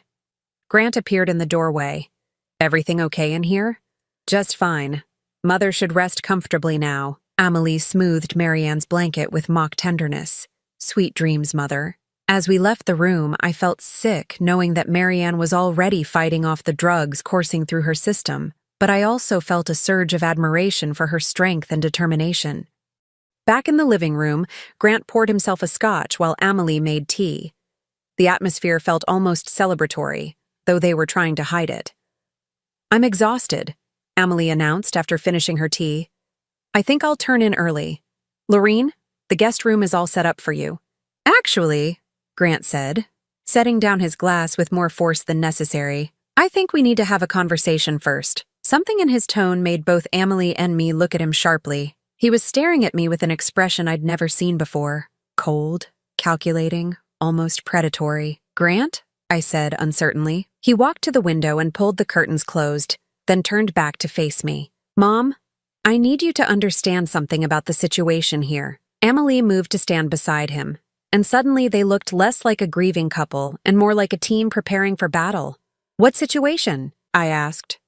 Grant appeared in the doorway. Everything okay in here? Just fine. Mother should rest comfortably now. Amelie smoothed Marianne's blanket with mock tenderness. Sweet dreams, Mother. As we left the room, I felt sick knowing that Marianne was already fighting off the drugs coursing through her system, but I also felt a surge of admiration for her strength and determination. Back in the living room, Grant poured himself a scotch while Amelie made tea. The atmosphere felt almost celebratory, though they were trying to hide it. I'm exhausted, Amelie announced after finishing her tea. I think I'll turn in early. Laureen, the guest room is all set up for you. Actually, Grant said, setting down his glass with more force than necessary, I think we need to have a conversation first. Something in his tone made both Amelie and me look at him sharply. He was staring at me with an expression I'd never seen before. Cold, calculating, almost predatory. Grant? I said uncertainly. He walked to the window and pulled the curtains closed, then turned back to face me. Mom, I need you to understand something about the situation here. Amelie moved to stand beside him, and suddenly they looked less like a grieving couple and more like a team preparing for battle. What situation? I asked,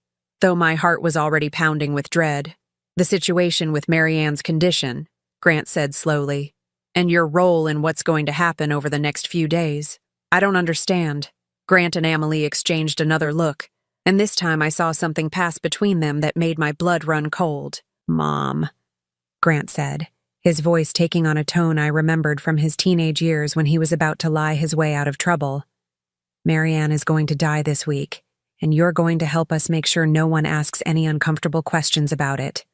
though my heart was already pounding with dread. The situation with Marianne's condition, Grant said slowly, and your role in what's going to happen over the next few days. I don't understand. Grant and Amelie exchanged another look, and this time I saw something pass between them that made my blood run cold. Mom, Grant said, his voice taking on a tone I remembered from his teenage years when he was about to lie his way out of trouble. Marianne is going to die this week, and you're going to help us make sure no one asks any uncomfortable questions about it.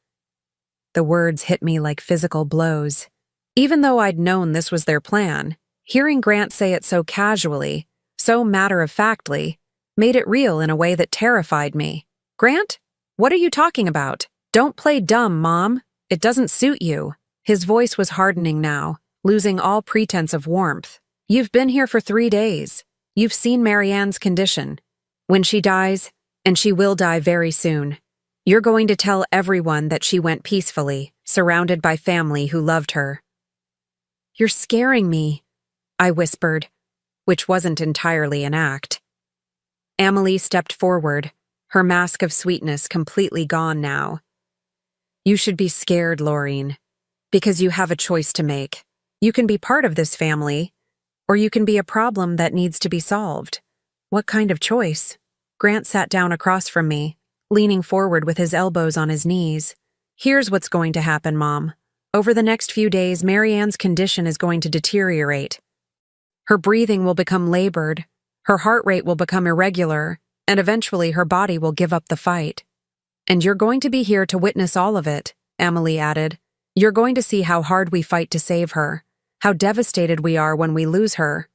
The words hit me like physical blows. Even though I'd known this was their plan, hearing Grant say it so casually, so matter-of-factly, made it real in a way that terrified me. Grant? What are you talking about? Don't play dumb, Mom. It doesn't suit you. His voice was hardening now, losing all pretense of warmth. You've been here for 3 days. You've seen Marianne's condition. When she dies, and she will die very soon, you're going to tell everyone that she went peacefully, surrounded by family who loved her. You're scaring me, I whispered, which wasn't entirely an act. Amelie stepped forward, her mask of sweetness completely gone now. You should be scared, Laureen, because you have a choice to make. You can be part of this family, or you can be a problem that needs to be solved. What kind of choice? Grant sat down across from me, leaning forward with his elbows on his knees. Here's what's going to happen, Mom. Over the next few days, Marianne's condition is going to deteriorate. Her breathing will become labored, her heart rate will become irregular, and eventually her body will give up the fight. And you're going to be here to witness all of it, Emily added. You're going to see how hard we fight to save her, how devastated we are when we lose her.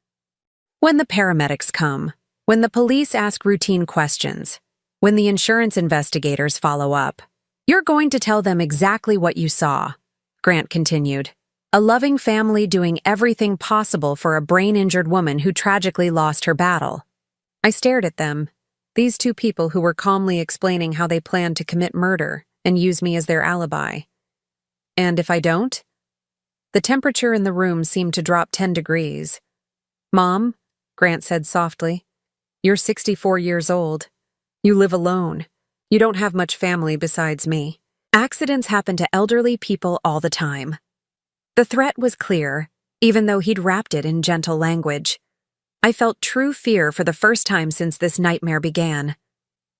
When the paramedics come, when the police ask routine questions, when the insurance investigators follow up, you're going to tell them exactly what you saw, Grant continued. A loving family doing everything possible for a brain-injured woman who tragically lost her battle. I stared at them, these two people who were calmly explaining how they planned to commit murder and use me as their alibi. And if I don't? The temperature in the room seemed to drop 10 degrees. Mom, Grant said softly, you're 64 years old. You live alone. You don't have much family besides me. Accidents happen to elderly people all the time. The threat was clear, even though he'd wrapped it in gentle language. I felt true fear for the first time since this nightmare began.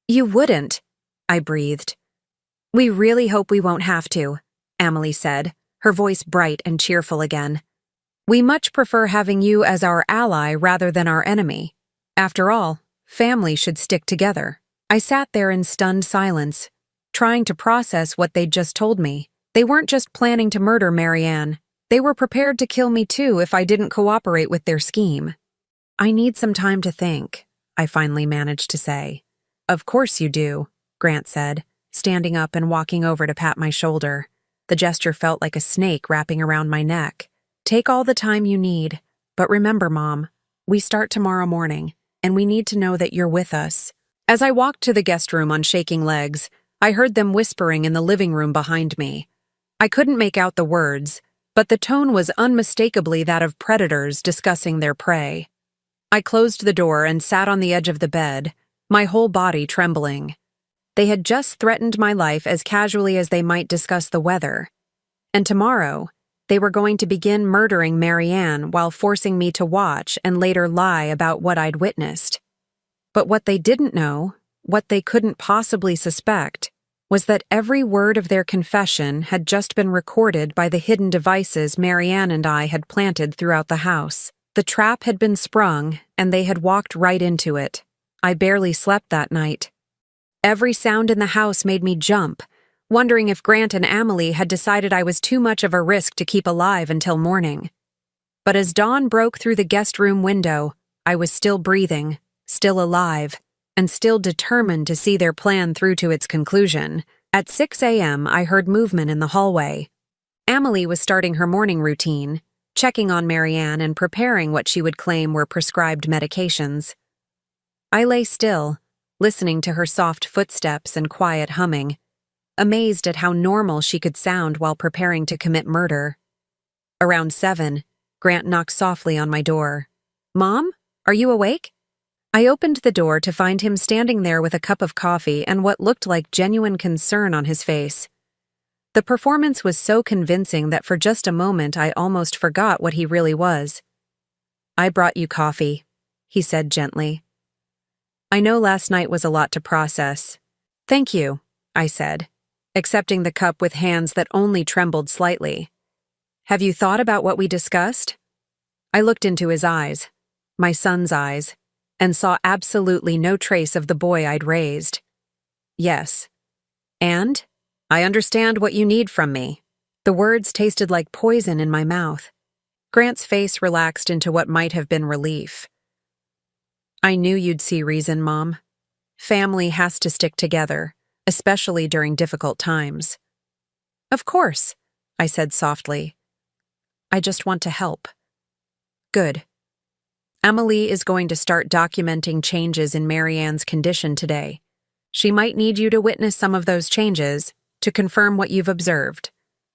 You wouldn't, I breathed. We really hope we won't have to, Emily said, her voice bright and cheerful again. We much prefer having you as our ally rather than our enemy. After all, family should stick together. I sat there in stunned silence, trying to process what they'd just told me. They weren't just planning to murder Marianne. They were prepared to kill me too if I didn't cooperate with their scheme. I need some time to think, I finally managed to say. Of course you do, Grant said, standing up and walking over to pat my shoulder. The gesture felt like a snake wrapping around my neck. Take all the time you need, but remember, Mom, we start tomorrow morning, and we need to know that you're with us. As I walked to the guest room on shaking legs, I heard them whispering in the living room behind me. I couldn't make out the words, but the tone was unmistakably that of predators discussing their prey. I closed the door and sat on the edge of the bed, my whole body trembling. They had just threatened my life as casually as they might discuss the weather. And tomorrow, they were going to begin murdering Marianne while forcing me to watch and later lie about what I'd witnessed. But what they didn't know, what they couldn't possibly suspect, was that every word of their confession had just been recorded by the hidden devices Marianne and I had planted throughout the house. The trap had been sprung, and they had walked right into it. I barely slept that night. Every sound in the house made me jump, wondering if Grant and Emily had decided I was too much of a risk to keep alive until morning. But as dawn broke through the guest room window, I was still breathing, still alive, and still determined to see their plan through to its conclusion. At 6 a.m., I heard movement in the hallway. Emily was starting her morning routine, checking on Marianne and preparing what she would claim were prescribed medications. I lay still, listening to her soft footsteps and quiet humming, amazed at how normal she could sound while preparing to commit murder. Around 7, Grant knocked softly on my door. Mom, are you awake? I opened the door to find him standing there with a cup of coffee and what looked like genuine concern on his face. The performance was so convincing that for just a moment I almost forgot what he really was. I brought you coffee, he said gently. I know last night was a lot to process. Thank you, I said, accepting the cup with hands that only trembled slightly. Have you thought about what we discussed? I looked into his eyes, my son's eyes, and saw absolutely no trace of the boy I'd raised. Yes. And? I understand what you need from me. The words tasted like poison in my mouth. Grant's face relaxed into what might have been relief. I knew you'd see reason, Mom. Family has to stick together, especially during difficult times. Of course, I said softly. I just want to help. Good. Emily is going to start documenting changes in Marianne's condition today. She might need you to witness some of those changes to confirm what you've observed.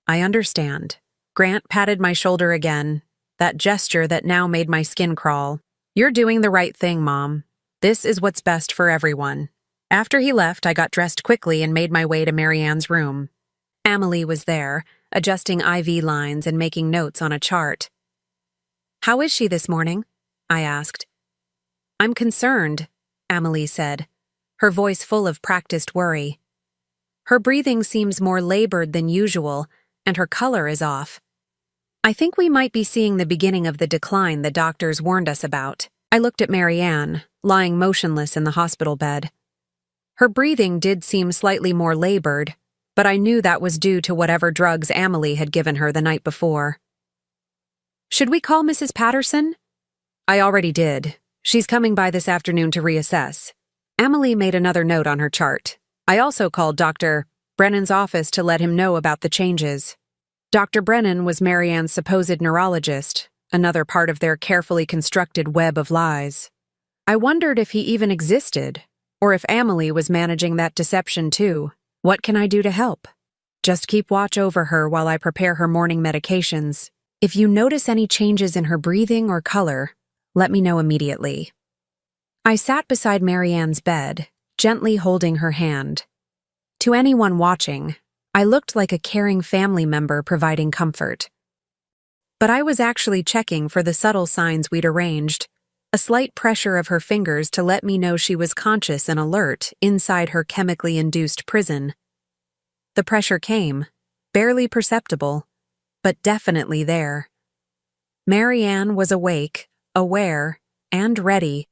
I understand. Grant patted my shoulder again, that gesture that now made my skin crawl. You're doing the right thing, Mom. This is what's best for everyone. After he left, I got dressed quickly and made my way to Marianne's room. Amelie was there, adjusting IV lines and making notes on a chart. "How is she this morning?" I asked. "I'm concerned," Amelie said, her voice full of practiced worry. "Her breathing seems more labored than usual, and her color is off. I think we might be seeing the beginning of the decline the doctors warned us about." I looked at Marianne, lying motionless in the hospital bed. Her breathing did seem slightly more labored, but I knew that was due to whatever drugs Amelie had given her the night before. "Should we call Mrs. Patterson?" "I already did. She's coming by this afternoon to reassess." Amelie made another note on her chart. "I also called Dr. Brennan's office to let him know about the changes." Dr. Brennan was Marianne's supposed neurologist, another part of their carefully constructed web of lies. I wondered if he even existed, or if Amelie was managing that deception too. What can I do to help? Just keep watch over her while I prepare her morning medications. If you notice any changes in her breathing or color, let me know immediately. I sat beside Marianne's bed, gently holding her hand. To anyone watching, I looked like a caring family member providing comfort. But I was actually checking for the subtle signs we'd arranged, a slight pressure of her fingers to let me know she was conscious and alert inside her chemically induced prison. The pressure came, barely perceptible, but definitely there. Marianne was awake, aware, and ready.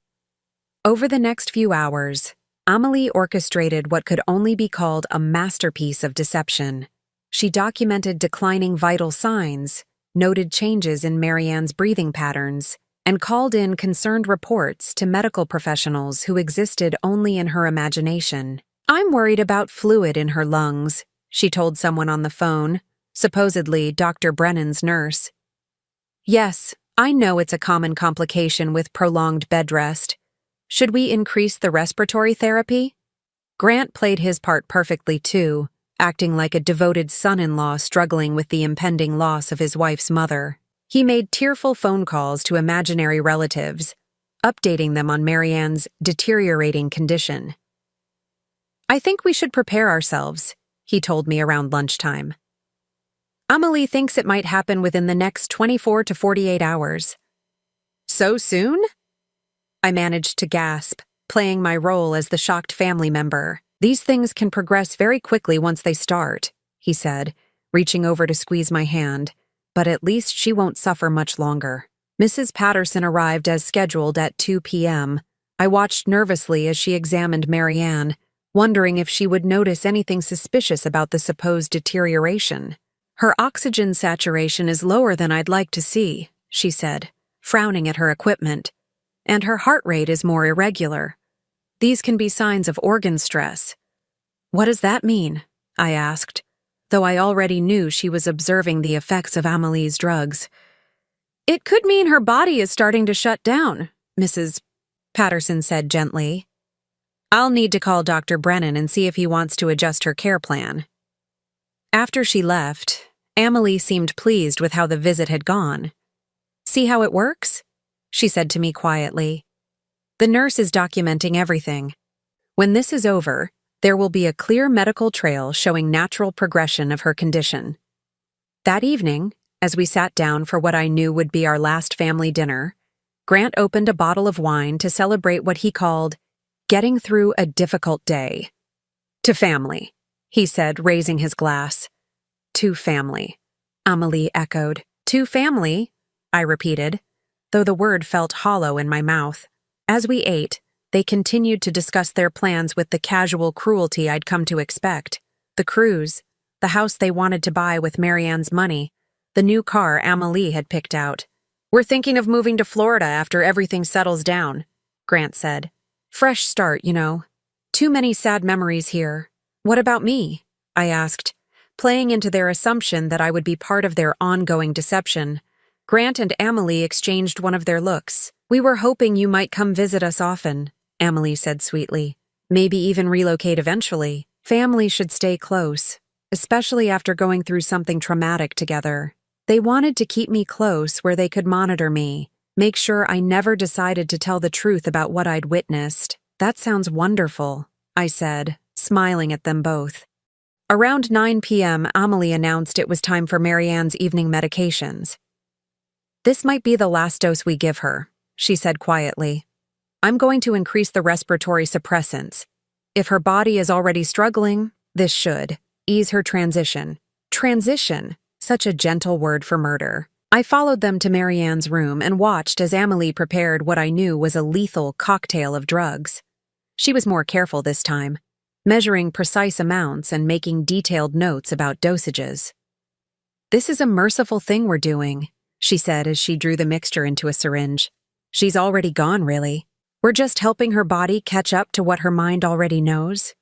Over the next few hours, Amelie orchestrated what could only be called a masterpiece of deception. She documented declining vital signs, noted changes in Marianne's breathing patterns, and called in concerned reports to medical professionals who existed only in her imagination. "I'm worried about fluid in her lungs," she told someone on the phone, supposedly Dr. Brennan's nurse. "Yes, I know it's a common complication with prolonged bed rest. Should we increase the respiratory therapy?" Grant played his part perfectly too, acting like a devoted son-in-law struggling with the impending loss of his wife's mother. He made tearful phone calls to imaginary relatives, updating them on Marianne's deteriorating condition. "I think we should prepare ourselves," he told me around lunchtime. "Amelie thinks it might happen within the next 24 to 48 hours. "So soon?" I managed to gasp, playing my role as the shocked family member. "These things can progress very quickly once they start," he said, reaching over to squeeze my hand, "but at least she won't suffer much longer." Mrs. Patterson arrived as scheduled at 2 p.m. I watched nervously as she examined Marianne, wondering if she would notice anything suspicious about the supposed deterioration. "Her oxygen saturation is lower than I'd like to see," she said, frowning at her equipment, "and her heart rate is more irregular. These can be signs of organ stress." "What does that mean?" I asked, though I already knew she was observing the effects of Amelie's drugs. "It could mean her body is starting to shut down," Mrs. Patterson said gently. "I'll need to call Dr. Brennan and see if he wants to adjust her care plan." After she left, Amelie seemed pleased with how the visit had gone. "See how it works?" she said to me quietly. "The nurse is documenting everything. When this is over, there will be a clear medical trail showing natural progression of her condition." That evening, as we sat down for what I knew would be our last family dinner, Grant opened a bottle of wine to celebrate what he called getting through a difficult day. "To family," he said, raising his glass. "To family," Amelie echoed. "To family," I repeated, though the word felt hollow in my mouth. As we ate, they continued to discuss their plans with the casual cruelty I'd come to expect. The cruise, the house they wanted to buy with Marianne's money, the new car Amelie had picked out. "We're thinking of moving to Florida after everything settles down," Grant said. "Fresh start, you know. Too many sad memories here." "What about me?" I asked, playing into their assumption that I would be part of their ongoing deception. Grant and Amelie exchanged one of their looks. "We were hoping you might come visit us often," Amelie said sweetly. "Maybe even relocate eventually. Family should stay close, especially after going through something traumatic together." They wanted to keep me close where they could monitor me, make sure I never decided to tell the truth about what I'd witnessed. That sounds wonderful. I said, smiling at them both. Around 9 p.m., Amelie announced it was time for Marianne's evening medications. "This might be the last dose we give her," she said quietly. "I'm going to increase the respiratory suppressants. If her body is already struggling, this should ease her transition." Transition, such a gentle word for murder. I followed them to Marianne's room and watched as Amelie prepared what I knew was a lethal cocktail of drugs. She was more careful this time, measuring precise amounts and making detailed notes about dosages. "This is a merciful thing we're doing," she said as she drew the mixture into a syringe. "She's already gone, really. We're just helping her body catch up to what her mind already knows."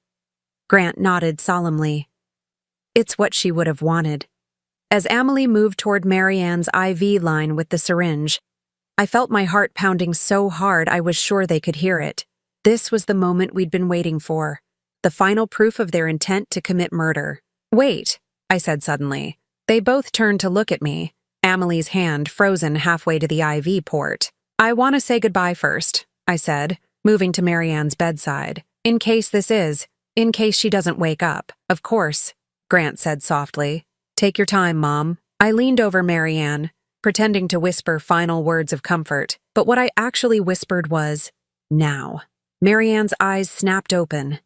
Grant nodded solemnly. It's what she would have wanted. As Amelie moved toward Marianne's IV line with the syringe, I felt my heart pounding so hard I was sure they could hear it. This was the moment we'd been waiting for, the final proof of their intent to commit murder. "Wait," I said suddenly. They both turned to look at me, Amelie's hand frozen halfway to the IV port. "I want to say goodbye first," I said, moving to Marianne's bedside. In case she doesn't wake up." "Of course," Grant said softly. "Take your time, Mom." I leaned over Marianne, pretending to whisper final words of comfort, but what I actually whispered was, "Now." Marianne's eyes snapped open.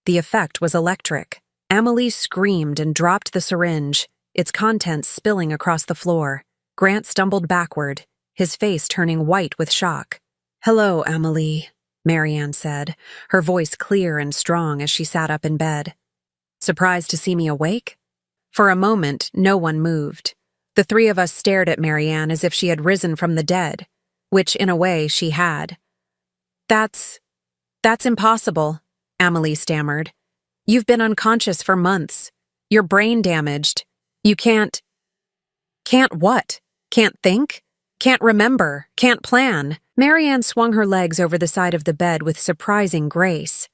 The effect was electric. Amelie screamed and dropped the syringe, its contents spilling across the floor. Grant stumbled backward, his face turning white with shock. "Hello, Amelie," Marianne said, her voice clear and strong as she sat up in bed. "Surprised to see me awake?" For a moment, no one moved. The three of us stared at Marianne as if she had risen from the dead, which in a way she had. That's impossible," Amelie stammered. "You've been unconscious for months. Your brain damaged. You can't what? Can't think? Can't remember? Can't plan?" Marianne swung her legs over the side of the bed with surprising grace.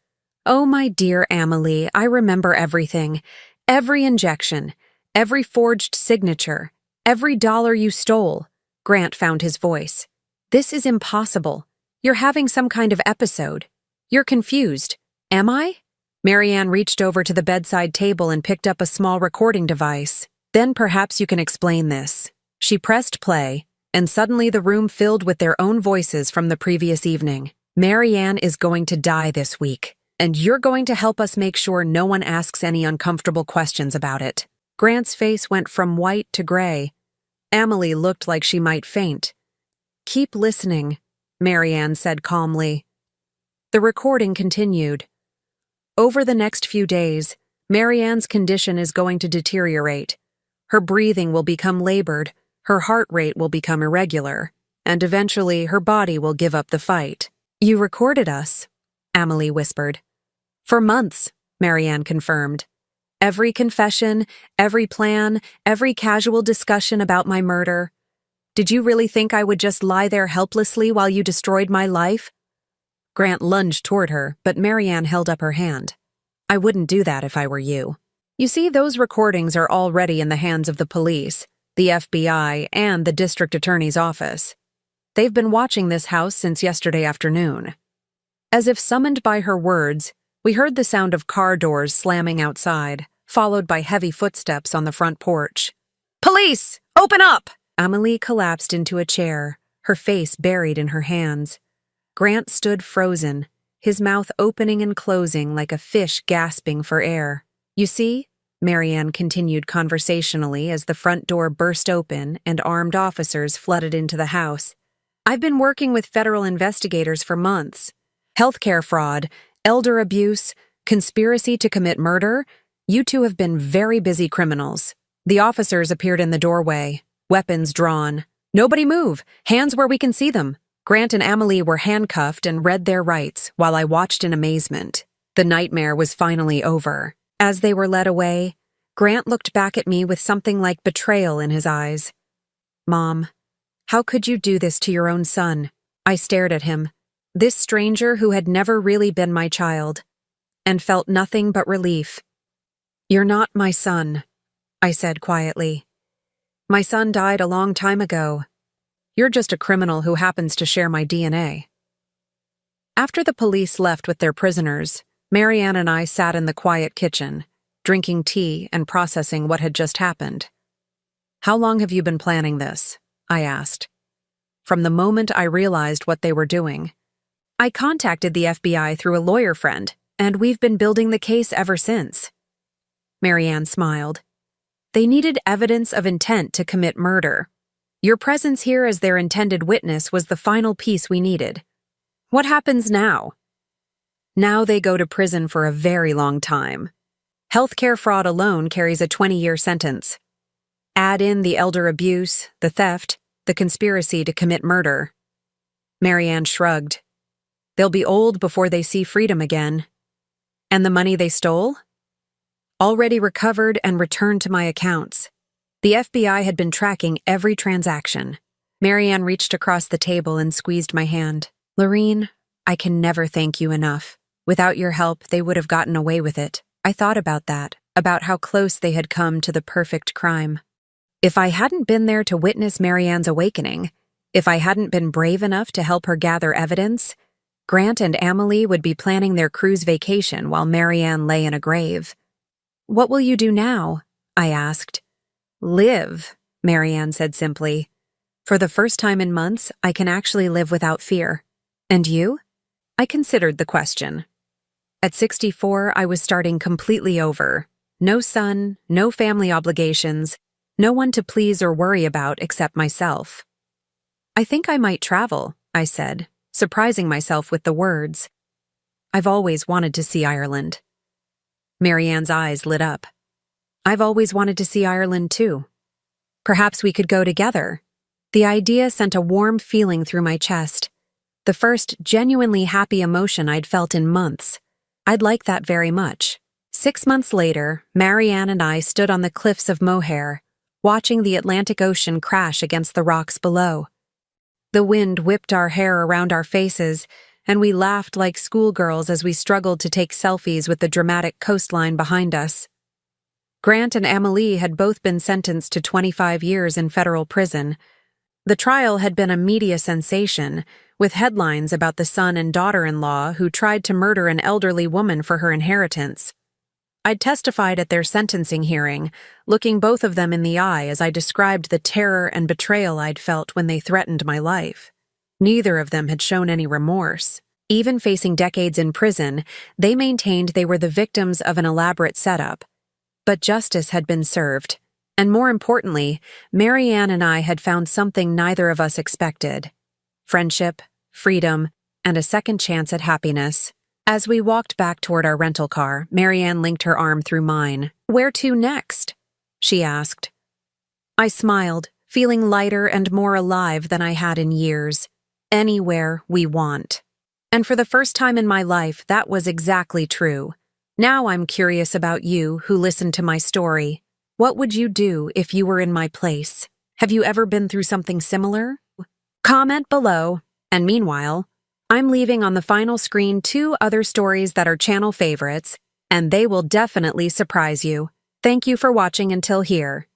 "Oh, my dear Amelie, I remember everything. Every injection, every forged signature, every dollar you stole." Grant found his voice. "This is impossible. You're having some kind of episode. You're confused. Am I?" Marianne reached over to the bedside table and picked up a small recording device. "Then perhaps you can explain this." She pressed play, and suddenly the room filled with their own voices from the previous evening. "Marianne is going to die this week, and you're going to help us make sure no one asks any uncomfortable questions about it." Grant's face went from white to gray. Amelie looked like she might faint. "Keep listening," Marianne said calmly. The recording continued. "Over the next few days, Marianne's condition is going to deteriorate. Her breathing will become labored, her heart rate will become irregular, and eventually her body will give up the fight." "You recorded us," Amelie whispered. "For months," Marianne confirmed. "Every confession, every plan, every casual discussion about my murder. Did you really think I would just lie there helplessly while you destroyed my life?" Grant lunged toward her, but Marianne held up her hand. "I wouldn't do that if I were you. You see, those recordings are already in the hands of the police, the FBI, and the district attorney's office. They've been watching this house since yesterday afternoon." As if summoned by her words, we heard the sound of car doors slamming outside, followed by heavy footsteps on the front porch. "Police! Open up!" Amelie collapsed into a chair, her face buried in her hands. Grant stood frozen, his mouth opening and closing like a fish gasping for air. "You see," Marianne continued conversationally as the front door burst open and armed officers flooded into the house. "I've been working with federal investigators for months. Healthcare fraud, elder abuse, conspiracy to commit murder. You two have been very busy criminals." The officers appeared in the doorway, weapons drawn. "Nobody move! Hands where we can see them!" Grant and Amelie were handcuffed and read their rights while I watched in amazement. The nightmare was finally over. As they were led away, Grant looked back at me with something like betrayal in his eyes. "Mom, how could you do this to your own son?" I stared at him, this stranger who had never really been my child, and felt nothing but relief. "You're not my son," I said quietly. "My son died a long time ago. You're just a criminal who happens to share my DNA." After the police left with their prisoners, Marianne and I sat in the quiet kitchen, drinking tea and processing what had just happened. "How long have you been planning this?" I asked. "From the moment I realized what they were doing." "I contacted the FBI through a lawyer friend, and we've been building the case ever since." Marianne smiled. "They needed evidence of intent to commit murder. Your presence here as their intended witness was the final piece we needed. What happens now?" "Now they go to prison for a very long time. Healthcare fraud alone carries a 20-year sentence. Add in the elder abuse, the theft, the conspiracy to commit murder." Marianne shrugged. "They'll be old before they see freedom again." "And the money they stole?" "Already recovered and returned to my accounts." The FBI had been tracking every transaction. Marianne reached across the table and squeezed my hand. "Lorene, I can never thank you enough. Without your help, they would have gotten away with it." I thought about that, about how close they had come to the perfect crime. If I hadn't been there to witness Marianne's awakening, if I hadn't been brave enough to help her gather evidence, Grant and Amelie would be planning their cruise vacation while Marianne lay in a grave. "What will you do now?" I asked. "Live," Marianne said simply. "For the first time in months, I can actually live without fear. And you?" I considered the question. At 64, I was starting completely over. No son, no family obligations, no one to please or worry about except myself. "I think I might travel," I said, surprising myself with the words. "I've always wanted to see Ireland." Marianne's eyes lit up. "I've always wanted to see Ireland too. Perhaps we could go together." The idea sent a warm feeling through my chest, the first genuinely happy emotion I'd felt in months. I'd like that very much. 6 months later, Marianne and I stood on the cliffs of Moher, watching the Atlantic Ocean crash against the rocks below. The wind whipped our hair around our faces, and we laughed like schoolgirls as we struggled to take selfies with the dramatic coastline behind us. Grant and Amelie had both been sentenced to 25 years in federal prison. The trial had been a media sensation, with headlines about the son and daughter-in-law who tried to murder an elderly woman for her inheritance. I'd testified at their sentencing hearing, looking both of them in the eye as I described the terror and betrayal I'd felt when they threatened my life. Neither of them had shown any remorse. Even facing decades in prison, they maintained they were the victims of an elaborate setup. But justice had been served, and more importantly, Marianne and I had found something neither of us expected: friendship, freedom, and a second chance at happiness. As we walked back toward our rental car, Marianne linked her arm through mine. "Where to next?" she asked. I smiled, feeling lighter and more alive than I had in years. Anywhere we want. And for the first time in my life, that was exactly true. Now I'm curious about you, who listened to my story. What would you do if you were in my place? Have you ever been through something similar? Comment below. And meanwhile, I'm leaving on the final screen 2 other stories that are channel favorites, and they will definitely surprise you. Thank you for watching until here.